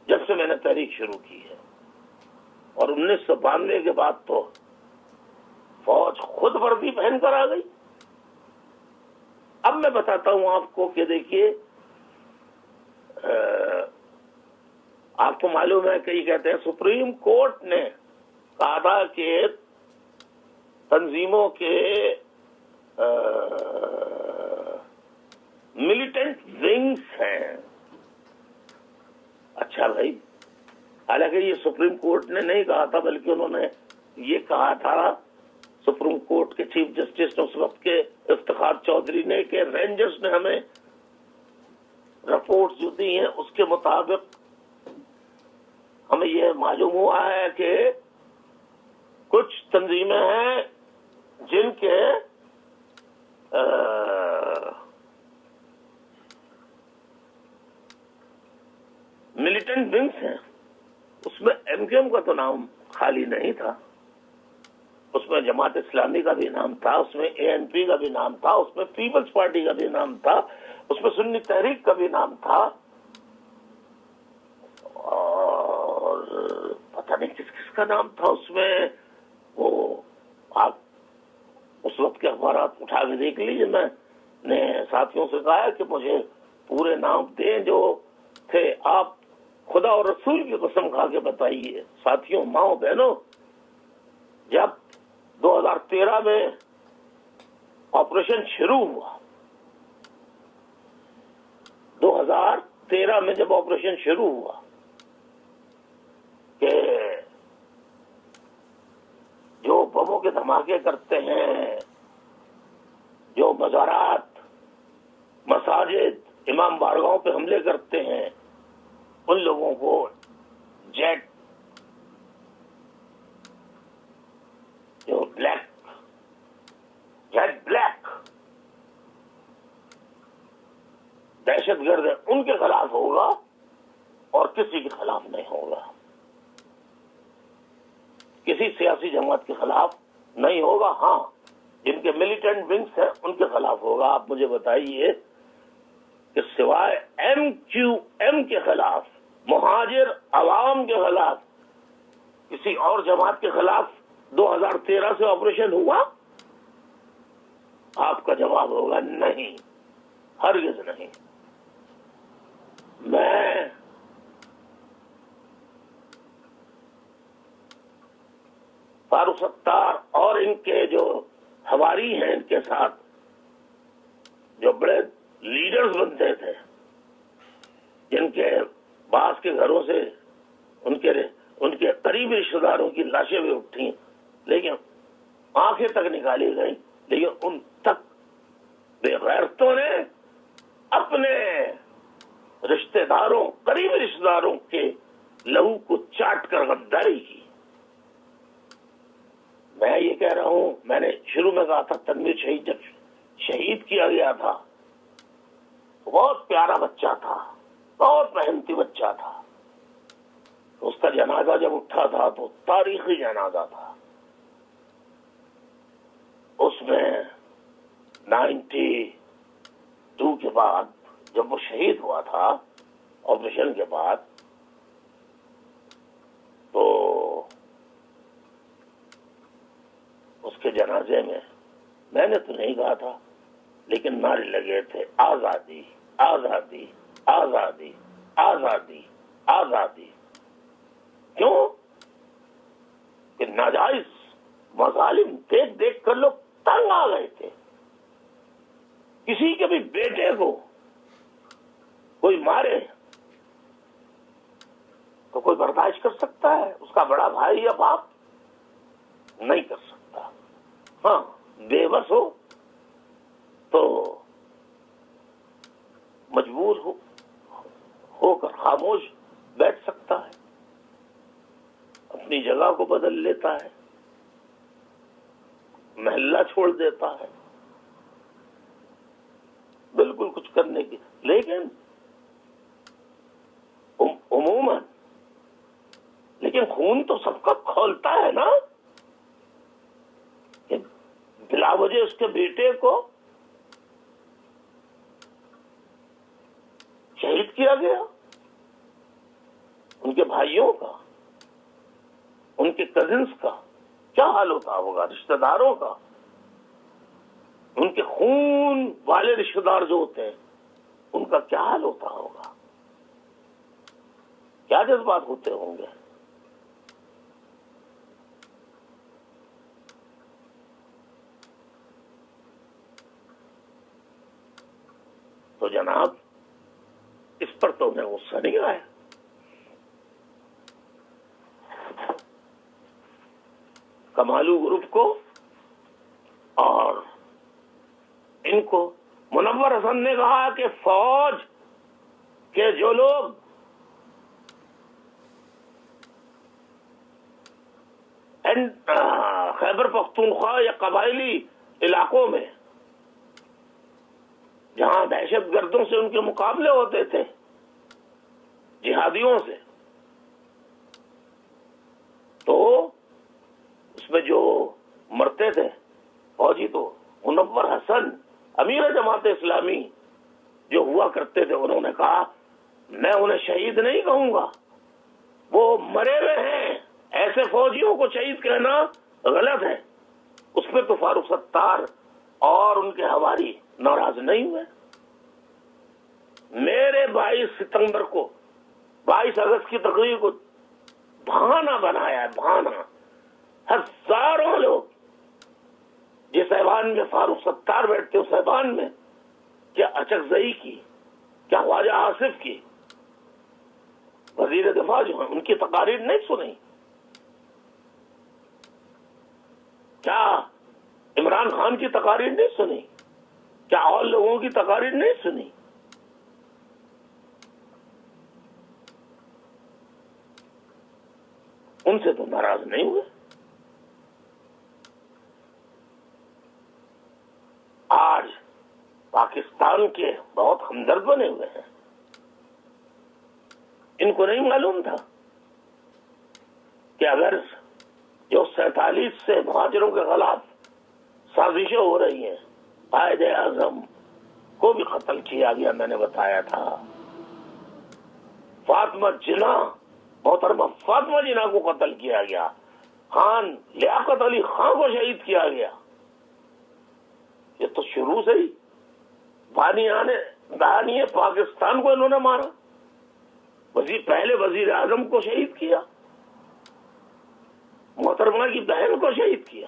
جب سے میں نے تحریک شروع کی ہے. اور 1992 کے بعد تو فوج خود وردی پہن کر آ گئی. اب میں بتاتا ہوں آپ کو کہ دیکھیے، آپ کو معلوم ہے، کئی کہتے ہیں سپریم کورٹ نے کہا تھا کہ تنظیموں کے ملیٹنٹ ونگز ہیں. اچھا بھائی، حالانکہ یہ سپریم کورٹ نے نہیں کہا تھا، بلکہ انہوں نے یہ کہا تھا، سپریم کورٹ کے چیف جسٹس اس وقت کے افتخار چودھری نے، کہ رینجرز نے ہمیں رپورٹ جو دی ہیں اس کے مطابق ہمیں یہ معلوم ہوا ہے کہ کچھ تنظیمیں ہیں جن کے ملیٹنٹ ونگز ہیں. اس میں ایم کیو ایم کا تو نام خالی نہیں تھا، اس میں جماعت اسلامی کا بھی نام تھا، اس میں اے این پی کا بھی نام تھا، اس میں پیپلز پارٹی کا بھی نام تھا، اس میں سنی تحریک کا بھی نام تھا، اور پتہ نہیں کس کس کا نام تھا اس میں. وہ آپ اس وقت کے اخبارات اٹھا کے دیکھ لیجیے. میں نے ساتھیوں سے کہا کہ مجھے پورے نام دیں جو تھے، آپ خدا اور رسول کی قسم کھا کے بتائیے. ساتھیوں، ماؤں بہنوں، جب 2013 میں آپریشن شروع ہوا، 2013 میں جب آپریشن شروع ہوا کہ جو بموں کے دھماکے کرتے ہیں، جو مزارات، مساجد، امام بارگاہوں پہ حملے کرتے ہیں، ان لوگوں کو جیٹ بلیک دہشت گرد ہے، ان کے خلاف ہوگا اور کسی کے خلاف نہیں ہوگا، کسی سیاسی جماعت کے خلاف نہیں ہوگا. ہاں، جن کے ملیٹنٹ ونگز ہیں ان کے خلاف ہوگا. آپ مجھے بتائیے کہ سوائے ایم کیو ایم کے خلاف، مہاجر عوام کے خلاف، کسی اور جماعت کے خلاف 2013 سے آپریشن ہوا؟ آپ کا جواب ہوگا نہیں، ہرگز نہیں. میں فاروق ستار اور ان کے جو حواری ہیں، ان کے ساتھ جو بڑے لیڈرز بنتے تھے، جن کے بعض کے گھروں سے ان کے قریبی رشتہ داروں کی لاشیں بھی اٹھیں، لیکن آنکھیں تک نکالی گئی، لیکن ان تک بے غیرتوں نے اپنے رشتہ داروں، قریبی رشتہ داروں کے لہو کو چاٹ کر غداری کی. میں یہ کہہ رہا ہوں، میں نے شروع میں کہا تھا تنویر شہید جب شہید کیا گیا تھا تو بہت پیارا بچہ تھا، بہت محنتی بچہ تھا. اس کا جنازہ جب اٹھا تھا تو تاریخی جنازہ تھا. اس میں 92 کے بعد جب وہ شہید ہوا تھا آپریشن کے بعد، تو اس کے جنازے میں نے تو نہیں کہا تھا، لیکن نعرے لگے تھے، آزادی آزادی آزادی آزادی آزادی. کیوں؟ کہ ناجائز مظالم دیکھ دیکھ کر لوگ تنگ آ گئے تھے. کسی کے بھی بیٹے کو کوئی مارے، تو کوئی برداشت کر سکتا ہے؟ اس کا بڑا بھائی یا باپ نہیں کر سکتا. ہاں بے بس ہو تو مجبور ہو کر خاموش بیٹھ سکتا ہے، اپنی جگہ کو بدل لیتا ہے، محلہ چھوڑ دیتا ہے، بالکل کچھ کرنے کی. لیکن عموماً لیکن خون تو سب کا کھولتا ہے نا. کہ بلا وجہ اس کے بیٹے کو شہید کیا گیا، ان کے بھائیوں کا، ان کے کزنس کا کیا حال ہوتا ہوگا، رشتہ داروں کا، ان کے خون والے رشتہ دار جو ہوتے ہیں ان کا کیا حال ہوتا ہوگا، کیا جذبات ہوتے ہوں گے. تو جناب اس پر تو میں غصہ نہیں آیا. کمالو گروپ کو اور ان کو منور حسن نے کہا کہ فوج کے جو لوگ خیبر پختونخوا یا قبائلی علاقوں میں جہاں دہشت گردوں سے ان کے مقابلے ہوتے تھے، جہادیوں سے، تو اس میں جو مرتے تھے فوجی تو منور حسن امیر جماعت اسلامی جو ہوا کرتے تھے، انہوں نے کہا میں انہیں شہید نہیں کہوں گا، وہ مرے ہوئے ہیں. ایسے فوجیوں کو شہید کہنا غلط ہے. اس پہ تو فاروق ستار اور ان کے حواری ناراض نہیں ہوئے. میرے 22 ستمبر کو 22 اگست کی تقریر کو بہانہ بنایا ہے، بہانہ. ہزاروں لوگ جس ایوان میں فاروق ستار بیٹھتے اس ایوان میں کیا اچکزئی کی، کیا خواجہ آصف کی، وزیر دفاع جو ہیں ان کی تقاریر نہیں سنی، کیا عمران خان کی تقاریر نہیں سنی، کیا اور لوگوں کی تقاریر نہیں سنی. ان سے تو ناراض نہیں ہوئے. آج پاکستان کے بہت ہمدرد بنے ہوئے ہیں. ان کو نہیں معلوم تھا کہ اگر جو 47 سے مہاجروں کے خلاف سازشیں ہو رہی ہیں، قائد اعظم کو بھی قتل کیا گیا، میں نے بتایا تھا. فاطمہ جناح، محترمہ فاطمہ جناح کو قتل کیا گیا، خان لیاقت علی خان کو شہید کیا گیا. یہ تو شروع سے ہی بانی پاکستان کو انہوں نے مارا. پہلے وزیر اعظم کو شہید کیا، محترمہ کی بہن کو شہید کیا.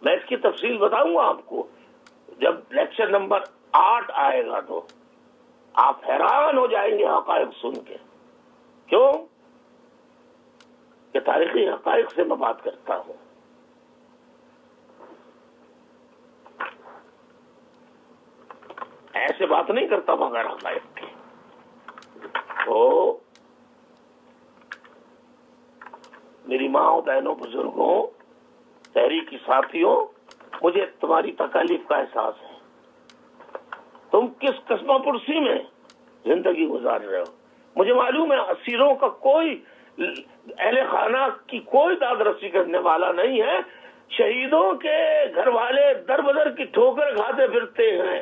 میں اس کی تفصیل بتاؤں گا آپ کو جب لیکچر نمبر 8 آئے گا، تو آپ حیران ہو جائیں گے حقائق سن کے. کیوں کہ تاریخی حقائق سے میں بات کرتا ہوں. ایسے بات نہیں کرتا بغیر حقائق کی. تو میری ماں و بہنوں، بزرگوں، تحریکی ساتھیوں، مجھے تمہاری تکالیف کا احساس ہے. تم کس قسمہ پرسی میں زندگی گزار رہے ہو. مجھے معلوم ہے اسیروں کا کوئی، اہل خانہ کی کوئی داد رسی کرنے والا نہیں ہے. شہیدوں کے گھر والے در بدر کی ٹھوکر کھاتے پھرتے ہیں،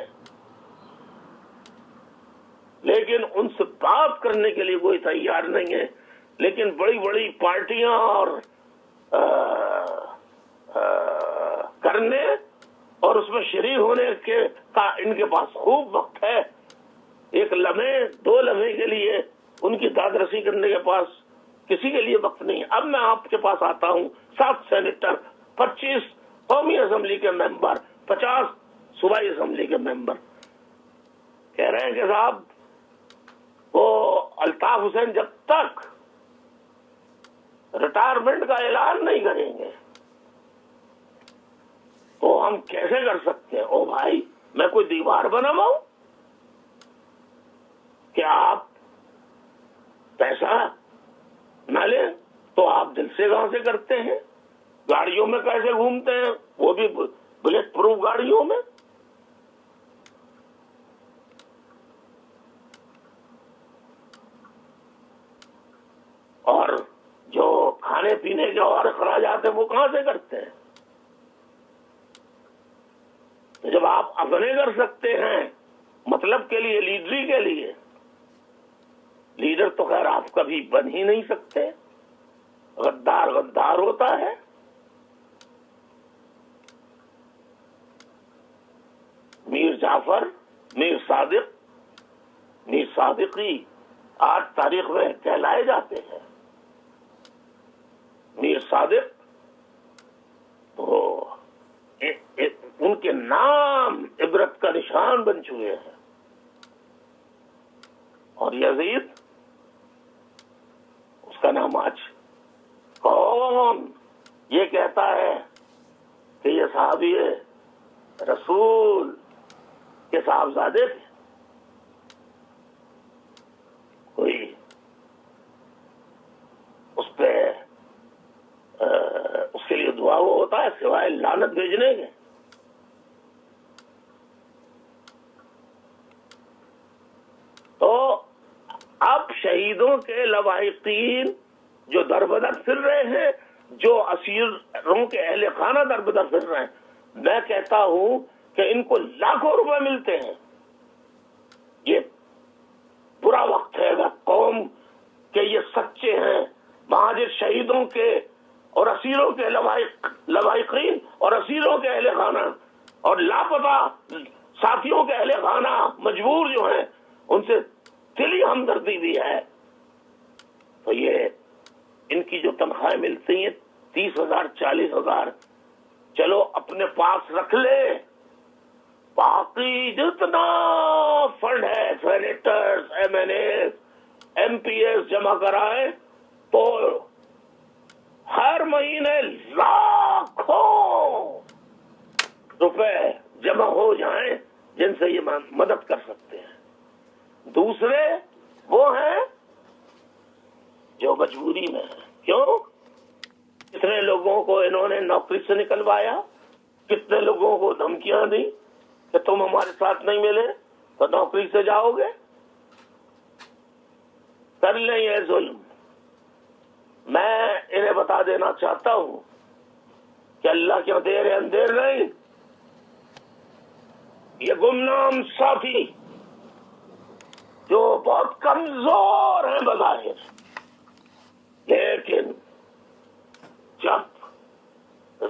لیکن ان سے بات کرنے کے لیے کوئی تیار نہیں ہے. لیکن بڑی بڑی پارٹیاں اور کرنے اور اس میں شریک ہونے کا ان کے پاس خوب وقت ہے. ایک لمحے 2 لمحے کے لیے ان کی داد رسی کرنے کے پاس کسی کے لیے وقت نہیں. اب میں آپ کے پاس آتا ہوں. 7 سینیٹر، 25 قومی اسمبلی کے ممبر، 50 صوبائی اسمبلی کے ممبر کہہ رہے ہیں کہ صاحب وہ الطاف حسین جب تک ریٹائرمنٹ کا اعلان نہیں کریں گے تو ہم کیسے کر سکتے ہیں؟ او بھائی، میں کوئی دیوار بنواؤں کہ آپ پیسہ نہ لیں؟ تو آپ دل سے کہاں سے کرتے ہیں؟ گاڑیوں میں کیسے گھومتے ہیں، وہ بھی بلٹ پروف گاڑیوں میں؟ اور جو کھانے پینے کے اور اخراجات ہیں وہ کہاں سے کرتے ہیں؟ تو جب آپ اپنے کر سکتے ہیں مطلب کے لیے، لیڈری کے لیے، لیڈر تو خیر آپ کبھی بن ہی نہیں سکتے، غدار غدار ہوتا ہے۔ میر جعفر، میر صادق، میر صادقی آج تاریخ میں کہلائے جاتے ہیں۔ میر صادق تو ان کے نام عبرت کا نشان بن چکے ہیں۔ اور یزید، اس کا نام آج کون یہ کہتا ہے کہ یہ صحابی رسول کے صاحبزادے تھے؟ کوئی اس پہ اس کے لیے دعا وہ ہوتا ہے سوائے لعنت بھیجنے کے؟ تو اب شہیدوں کے لواحقین جو در بدر پھر رہے ہیں، جو اسیروں کے اہل خانہ در بدر پھر رہے ہیں، میں کہتا ہوں کہ ان کو لاکھوں روپے ملتے ہیں۔ یہ برا وقت ہے اگر قوم کہ یہ سچے ہیں مہاجر شہیدوں کے اور اسیروں کے لواحقین اور اسیروں کے اہل خانہ اور لاپتہ ساتھیوں کے اہل خانہ مجبور جو ہیں، ان سے دلی ہمدردی بھی ہے۔ تو یہ ان کی جو تنخواہیں ملتی ہیں 30,000 40,000، چلو اپنے پاس رکھ لے، باقی جتنا فنڈ ہے سینیٹرز، ایم این اے، ایم پی ایس جمع کرائے تو ہر مہینے لاکھوں روپے جمع ہو جائیں جن سے یہ مدد کر سکتے ہیں۔ دوسرے وہ ہیں جو مجبوری میں ہیں۔ کیوں؟ کتنے لوگوں کو انہوں نے نوکری سے نکلوایا، کتنے لوگوں کو دھمکیاں دی کہ تم ہمارے ساتھ نہیں ملے تو نوکری سے جاؤ گے۔ کر لیں یہ ظلم۔ میں انہیں بتا دینا چاہتا ہوں کہ اللہ کے دیر اندیر نہیں، یہ گمنام ساتھی جو بہت کمزور ہیں بظاہر، لیکن جب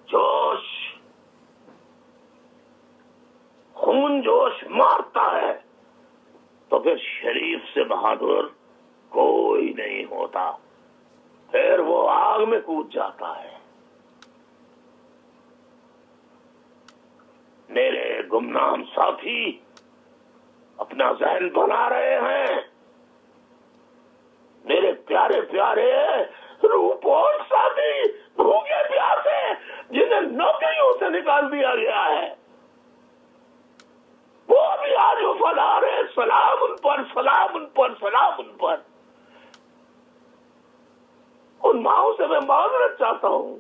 جوش خون جوش مارتا ہے تو پھر شریف سے بہادر کوئی نہیں ہوتا، پھر وہ آگ میں کود جاتا ہے۔ میرے گمنام ساتھی اپنا ذہن بنا رہے ہیں، میرے پیارے پیارے روپوش ساتھی، بھوکے پیاسے جنہیں نوکریوں سے نکال دیا گیا ہے، وہ بھی آج وفادار ہے۔ سلام ان پر، سلام ان پر، سلام ان پر۔ ان ماؤں سے میں معذرت چاہتا ہوں۔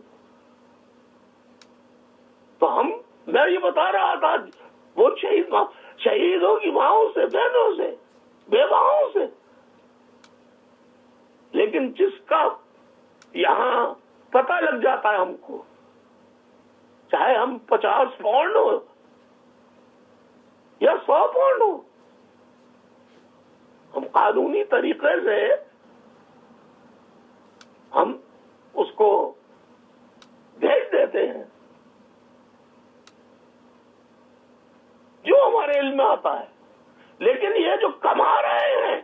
تو میں یہ بتا رہا تھا وہ شہیدوں کی ماؤں سے، بہنوں سے، بیواؤں سے، لیکن جس کا یہاں پتہ لگ جاتا ہے ہم کو، چاہے ہم 50 پاؤنڈ ہو یا 100 پاؤنڈ ہو، ہم قانونی طریقے سے ہم اس کو بھیج دیتے ہیں جو ہمارے علم میں آتا ہے۔ لیکن یہ جو کما رہے ہیں،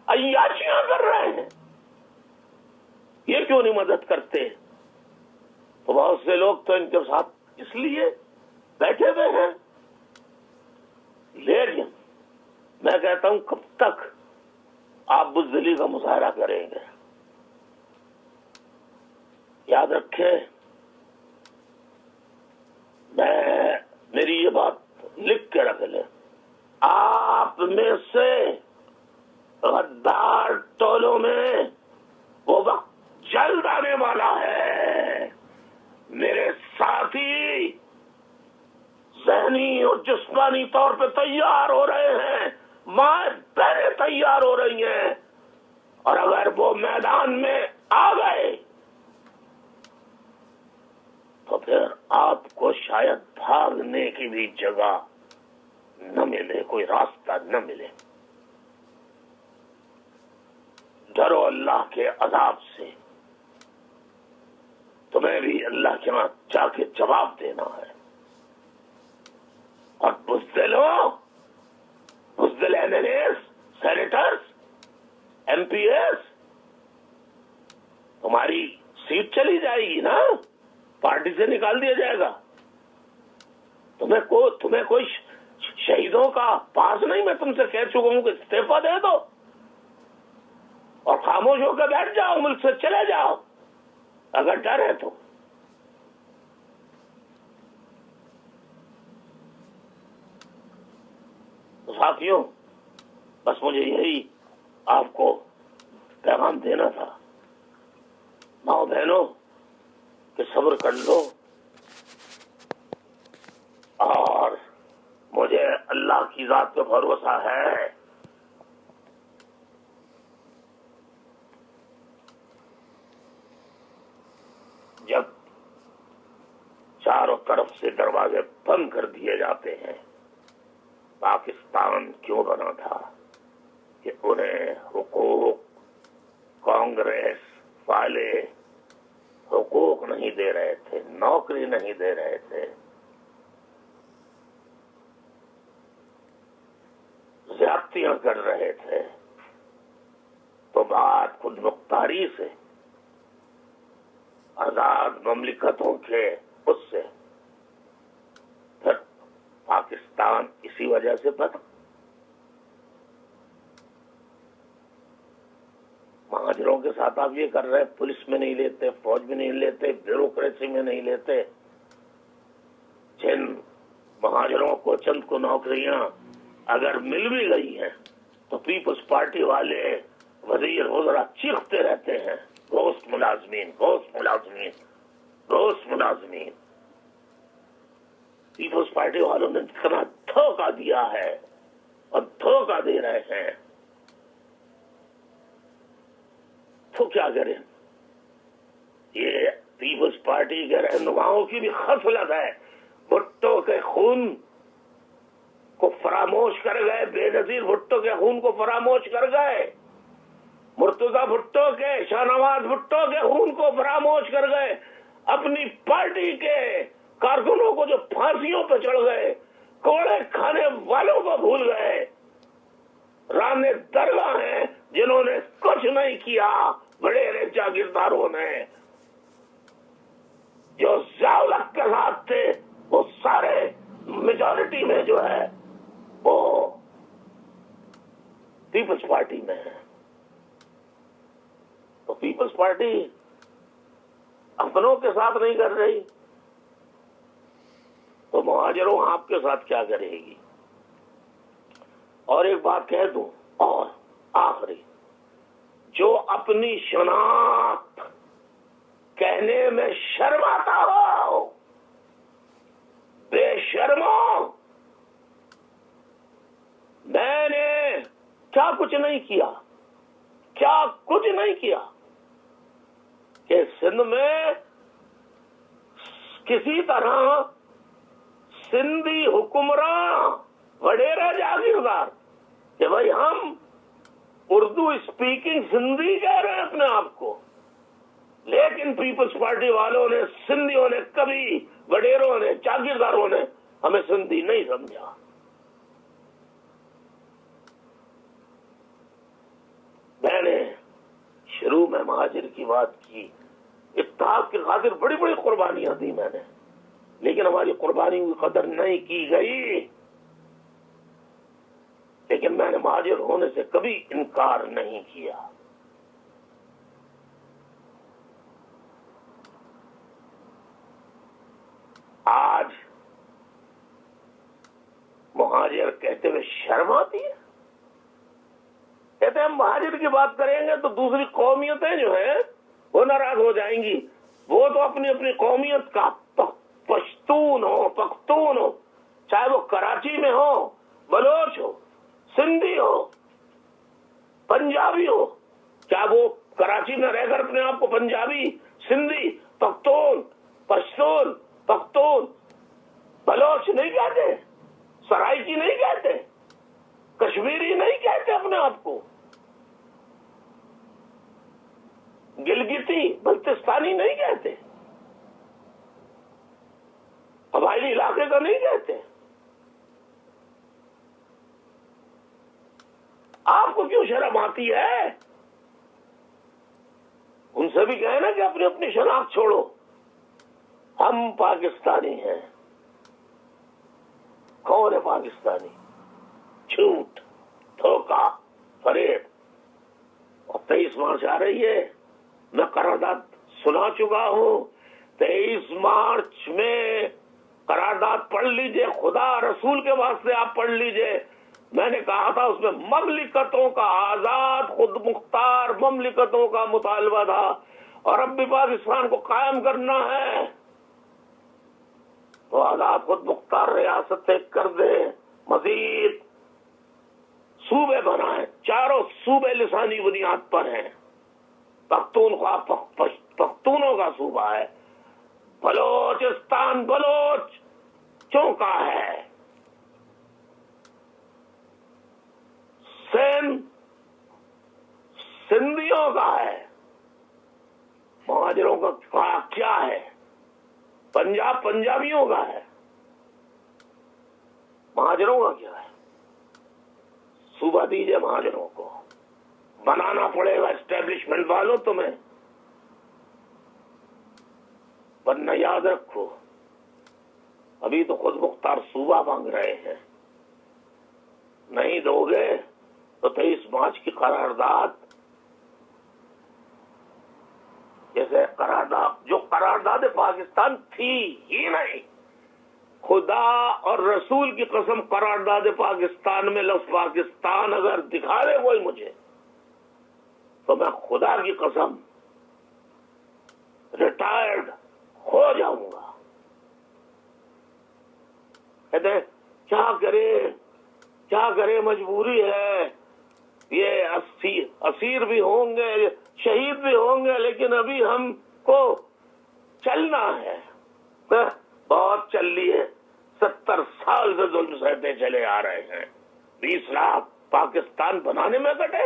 عیاشیاں کر رہے ہیں، یہ کیوں نہیں مدد کرتے؟ تو بہت سے لوگ تو ان کے ساتھ اس لیے بیٹھے ہوئے ہیں۔ لیکن میں کہتا ہوں کب تک آپ بزدلی کا مظاہرہ کریں گے؟ یاد رکھیں، میری یہ بات لکھ کے رکھ لیں، آپ میں سے غدار ٹولوں میں وہ وقت جلد آنے والا ہے۔ میرے ساتھی ذہنی اور جسمانی طور پہ تیار ہو رہے ہیں، مائیں بہنیں تیار ہو رہی ہیں، اور اگر وہ میدان میں آ گئے تو پھر آپ کو شاید بھاگنے کی بھی جگہ نہ ملے، کوئی راستہ نہ ملے۔ ڈرو اللہ کے عذاب سے، تمہیں بھی اللہ کے ہاں جا کے جواب دینا ہے۔ اور بزدل MLAs, senators, MPs, تمہاری سیٹ چلی جائے گی نا، پارٹی سے نکال دیا جائے گا۔ تمہیں کوئی شہیدوں کا پاس نہیں، میں تم سے کہہ چکا ہوں کہ استعفیٰ دے دو اور خاموش ہو کے بیٹھ جاؤ، ملک سے چلے جاؤ اگر ڈر ہے تو۔ ساتھیوں، بس مجھے یہی آپ کو پیغام دینا تھا، ماؤں بہنوں، کہ صبر کر لو، اور مجھے اللہ کی ذات پہ بھروسہ ہے۔ جب چاروں طرف سے دروازے بند کر دیے جاتے ہیں، پاکستان کیوں بنا تھا؟ کہ انہیں حقوق کانگریس والے حقوق نہیں دے رہے تھے، نوکری نہیں دے رہے تھے، زیادتیاں کر رہے تھے، تو بات خود مختاری سے، آزاد مملکتوں کے اس سے پھر پاکستان اسی وجہ سے بنا۔ مہاجروں کے ساتھ آپ یہ کر رہے، پولیس میں نہیں لیتے، فوج میں نہیں لیتے، بیوروکریسی میں نہیں لیتے۔ جن مہاجروں کو چند کو نوکریاں اگر مل بھی گئی ہیں تو پیپلز پارٹی والے وزیر وزراء چیختے رہتے ہیں، گوشت ملازمین، گوشت ملازمین، گوشت ملازمین۔ پیپلز پارٹی والوں نے اتنا دھوکہ دیا ہے اور دھوکہ دے رہے ہیں، تو کیا کریں؟ یہ پیپلز پارٹی کے رہنماؤں کی بھی خصلت ہے، بھٹو کے خون کو فراموش کر گئے، بے نظیر بھٹو کے خون کو فراموش کر گئے، مرتضی بھٹو کے، شاہ نواز بھٹو کے خون کو فراموش کر گئے، اپنی پارٹی کے کارکنوں کو جو پھانسیوں پہ چڑھ گئے، کوڑے کھانے والوں کو بھول گئے۔ رانے درگاہ ہیں جنہوں نے کچھ نہیں کیا، بڑے جاگیرداروں نے جو ذالک کے ساتھ تھے، وہ سارے میجورٹی میں جو ہے وہ پیپلز پارٹی میں ہے۔ تو پیپلز پارٹی اپنوں کے ساتھ نہیں کر رہی تو مہاجروں آپ کے ساتھ کیا کرے گی؟ اور ایک بات کہہ دوں، اور آخری، جو اپنی شناخت کہنے میں شرماتا ہو، بے شرمو، میں نے کیا کچھ نہیں کیا، کیا کچھ نہیں کیا کہ سندھ میں کسی طرح سندھی حکمراں وڈیرا جاگیردار کہ بھائی ہم اردو اسپیکنگ سندھی کہہ رہے ہیں اپنے آپ کو، لیکن پیپلز پارٹی والوں نے، سندھیوں نے کبھی، وڈیروں نے، جاگیرداروں نے ہمیں سندھی نہیں سمجھا۔ میں نے شروع میں مہاجر کی بات کی، اتحاد کی خاطر بڑی بڑی قربانیاں دی میں نے، لیکن ہماری قربانیوں کی قدر نہیں کی گئی۔ لیکن میں نے مہاجر ہونے سے کبھی انکار نہیں کیا۔ آج مہاجر کہتے ہوئے شرم آتی ہے. کہتے ہیں ہم مہاجر کی بات کریں گے تو دوسری قومیتیں جو ہیں وہ ناراض ہو جائیں گی. وہ تو اپنی اپنی قومیت کا پشتون ہو, چاہے وہ کراچی میں ہو, بلوچ ہو, سندھی ہو, پنجابی ہو. کیا وہ کراچی میں رہ کر اپنے آپ کو پنجابی, سندھی, پختون, پشتون, پختون, بلوچ نہیں کہتے, سرائکی نہیں کہتے, کشمیری نہیں کہتے اپنے آپ کو, گلگتی بلتستانی نہیں کہتے, قبائلی علاقے کا نہیں کہتے. آپ کو کیوں شرم آتی ہے؟ ان سے بھی کہیں نا کہ اپنی اپنی شناخت چھوڑو. ہم پاکستانی ہیں. کون ہے پاکستانی؟ جھوٹ, دھوکہ, فریب. اور 23 مارچ آ رہی ہے, میں قرارداد سنا چکا ہوں. 23 مارچ میں قرارداد پڑھ لیجئے, خدا رسول کے واسطے آپ پڑھ لیجئے. میں نے کہا تھا اس میں مملکتوں کا, آزاد خود مختار مملکتوں کا مطالبہ تھا, اور اب بھی پاکستان کو قائم کرنا ہے تو آزاد خود مختار ریاستیں کر دیں, مزید صوبے بنائیں. 4 صوبے لسانی بنیاد پر ہیں. پختونخوا پختونوں کا صوبہ ہے, بلوچستان بلوچوں کا ہے, سندھ سندھیوں کا ہے. مہاجروں کا کیا ہے؟ پنجاب پنجابیوں کا ہے. مہاجروں کا کیا ہے؟ صوبہ دیجئے مہاجروں کو, بنانا پڑے گا اسٹیبلشمنٹ والوں تمہیں. ورنہ یاد رکھو, ابھی تو خود مختار صوبہ مانگ رہے ہیں. نہیں دو گے تو 23 مارچ کی قرارداد, جیسے قرارداد جو قرارداد پاکستان تھی ہی نہیں, خدا اور رسول کی قسم قرارداد پاکستان میں لفظ پاکستان اگر دکھا دے کوئی مجھے, تو میں خدا کی قسم ریٹائرڈ ہو جاؤں گا. کہتے کیا کرے مجبوری ہے, یہ اسیر بھی ہوں گے, شہید بھی ہوں گے, لیکن ابھی ہم کو چلنا ہے. بہت چل لیے, 70 سال سے ظلم سہتے چلے آ رہے ہیں. 20 لاکھ پاکستان بنانے میں کٹے.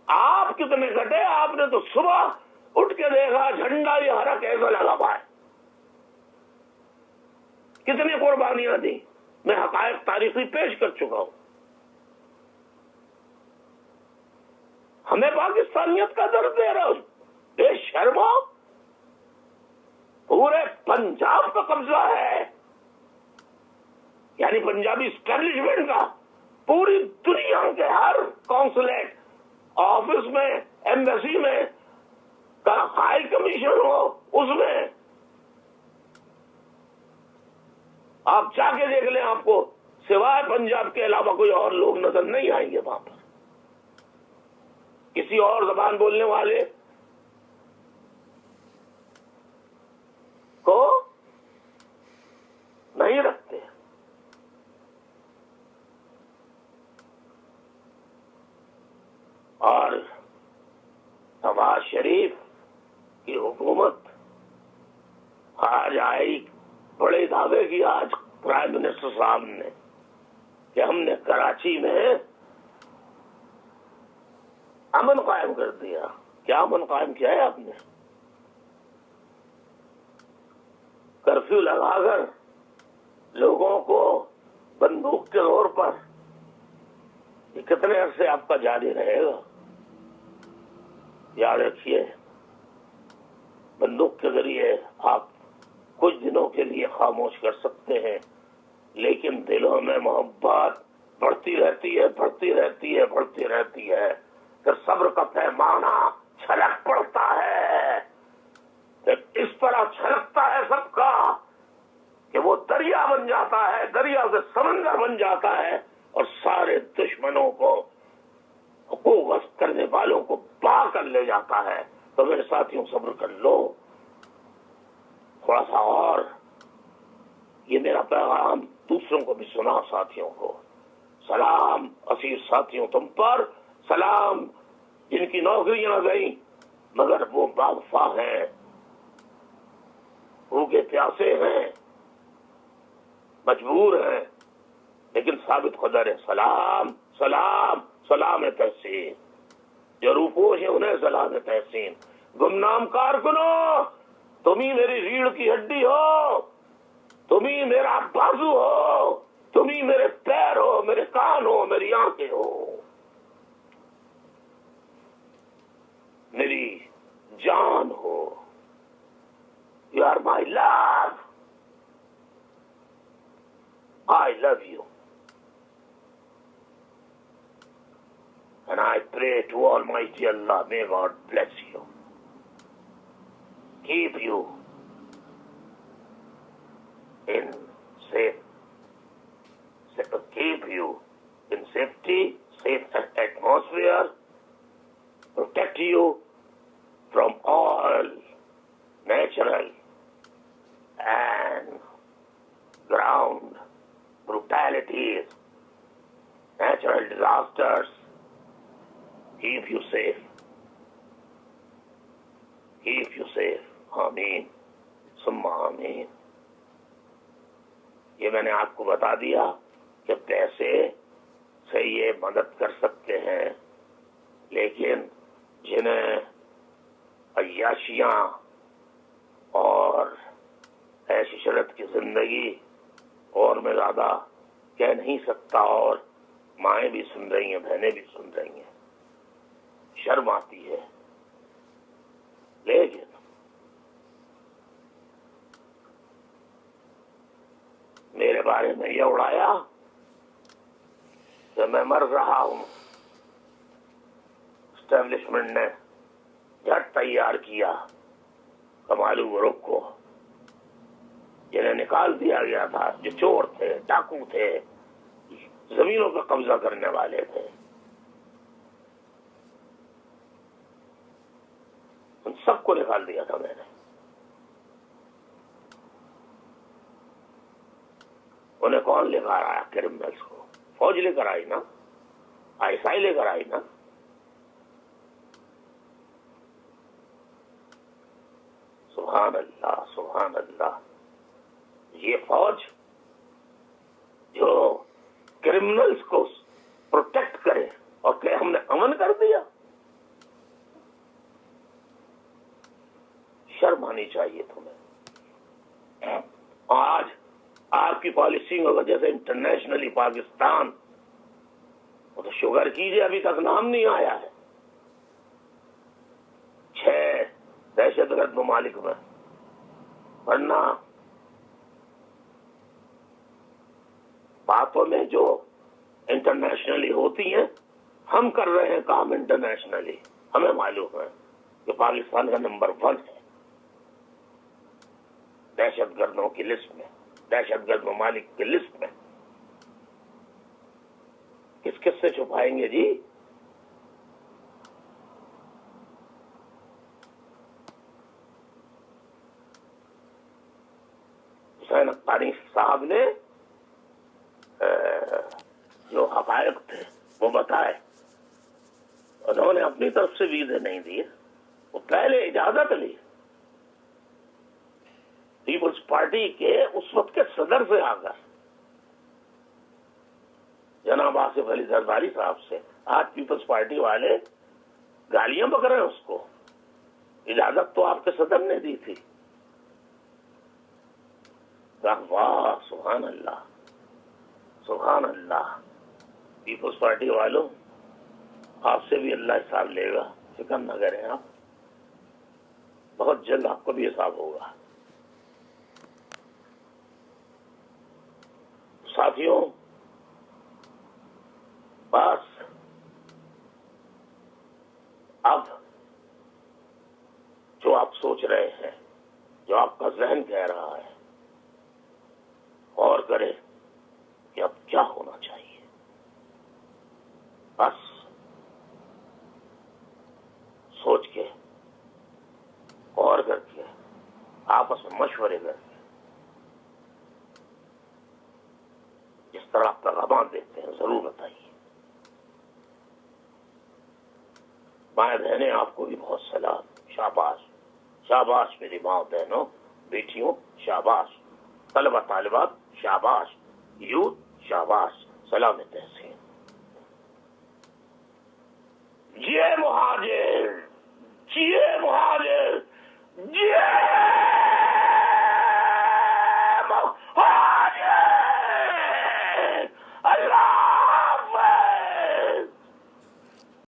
آپ کتنے کٹے؟ آپ نے تو صبح اٹھ کے دیکھا جھنڈا یہ ہرا کیسا لگا پائے, کتنی قربانیاں دی. میں حقائق تاریخی پیش کر چکا ہوں. ہمیں پاکستانیت کا درد دے رہا ہوں. بے شرمو, پورے پنجاب کا قبضہ ہے, یعنی پنجابی اسٹیبلشمنٹ کا. پوری دنیا کے ہر کونسلیٹ آفس میں, ایمبیسی میں, ہائی کمیشن ہو, اس میں آپ جا کے دیکھ لیں, آپ کو سوائے پنجاب کے علاوہ کوئی اور لوگ نظر نہیں آئیں گے وہاں پر. کسی اور زبان بولنے والے کو نہیں رکھتے. اور نواز شریف کی حکومت آج آئی, بڑے دعوے کی آج پرائم منسٹر صاحب نے کہ ہم نے کراچی میں امن قائم کر دیا. کیا امن قائم کیا ہے آپ نے؟ کرفیو لگا کر لوگوں کو بندوق کے زور پر. یہ کتنے عرصے آپ کا جاری رہے گا؟ یاد رکھیے, بندوق کے ذریعے آپ کچھ دنوں کے لیے خاموش کر سکتے ہیں, لیکن دلوں میں محبت بڑھتی رہتی ہے, بڑھتی رہتی ہے, بڑھتی رہتی ہے. پھر صبر کا پیمانہ چھلک پڑتا ہے, پھر اس طرح چھلکتا ہے سب کا کہ وہ دریا ہے دریا سے سمندر بن جاتا ہے اور سارے دشمنوں کو، حقوق غصب کرنے والوں کو پا کر لے جاتا ہے۔ تو میرے ساتھیوں صبر کر لو تھوڑا سا اور، یہ میرا پیغام دوسروں کو بھی سنا ساتھیوں کو۔ سلام اسیر ساتھیوں تم پر، سلام جن کی نوکریاں گئیں مگر وہ باوفا ہیں، بھوکے پیاسے ہیں، مجبور ہیں لیکن ثابت قدر ہے۔ سلام سلام سلام تحسین، جو روپوش ہیں انہیں سلام تحسین۔ گمنام کارکنوں، تم ہی میری ریڑھ کی ہڈی ہو، تم ہی میرا بازو ہو، تم ہی میرے پیر ہو، میرے کان ہو، میری آنکھیں ہو، میری جان ہو۔ You are my love, I love you, and I pray to Almighty Allah, may God bless you, keep you in keep you in safety, safe atmosphere, protect you from all natural and ground brutalities, natural disasters. Keep you safe. Keep you safe. آمین ثم آمین۔ یہ میں نے آپ کو بتا دیا کہ پیسے سے یہ مدد کر سکتے ہیں، لیکن جنہیں عیاشیاں اور ایسی شرط کی زندگی اور میں زیادہ کہہ نہیں سکتا، اور مائیں بھی سن رہی ہیں، بہنیں بھی سن رہی ہیں، شرم آتی ہے، لیکن میرے بارے میں یہ اڑایا کہ میں مر رہا ہوں، اسٹیبلشمنٹ نے جھٹ تیار کیا کمالو گروپ کو، جنہیں نکال دیا گیا تھا، جو چور تھے، ڈاکو تھے، زمینوں پہ قبضہ کرنے والے تھے، ان سب کو نکال دیا تھا میں نے۔ انہیں کون لے کر آیا؟ کرمنلز کو فوج لے کر آئی نا، ISI لے کر آئی نا۔ سبحان اللہ سبحان اللہ، یہ فوج جو کرمنلز کو پروٹیکٹ کرے اور کہ ہم نے امن کر دیا، شرم آنی چاہیے تمہیں۔ آج آپ کی پالیسیوں کی وجہ سے انٹرنیشنلی پاکستان، وہ تو شوگر کیجیے ابھی تک نام نہیں آیا ہے 6 دہشت گرد ممالک میں، ورنہ باتوں میں جو انٹرنیشنلی ہوتی ہیں، ہم کر رہے ہیں کام انٹرنیشنلی، ہمیں معلوم ہے کہ پاکستان کا نمبر 1 ہے دہشت گردوں کی لسٹ میں، دہشت گرد ممالک کی لسٹ میں۔ کس سے چھپائیں گے جی؟ حسین اختاری صاحب نے جو حقائق تھے وہ بتائے، انہوں نے اپنی طرف سے ویزے نہیں دیے، وہ پہلے اجازت لی پیپلز پارٹی کے اس وقت کے صدر سے آ کر، جناب آصف علی زرداری صاحب سے۔ آج پیپلز پارٹی والے گالیاں بک رہے ہیں اس کو، اجازت تو آپ کے صدر نے دی تھی۔ واہ سبحان اللہ سبحان اللہ۔ پیپلز پارٹی والوں، آپ سے بھی اللہ حساب لے گا، فکر نہ کریں آپ، بہت جلد آپ کو بھی حساب ہوگا۔ ساتھیوں، بس اب جو آپ سوچ رہے ہیں، جو آپ کا ذہن کہہ رہا ہے، اور کرے مشورے میں جس طرح آپ پیغامات دیتے ہیں ضرور بتائیے. مائیں بہنیں آپ کو بھی بہت سلام. شاباش شاباش میری ماں بہنوں بیٹیوں شاباش. طلبہ طالبات شاباش. یوتھ شاباش. سلام تحسین. جیے مہاجر جیے مہاجر.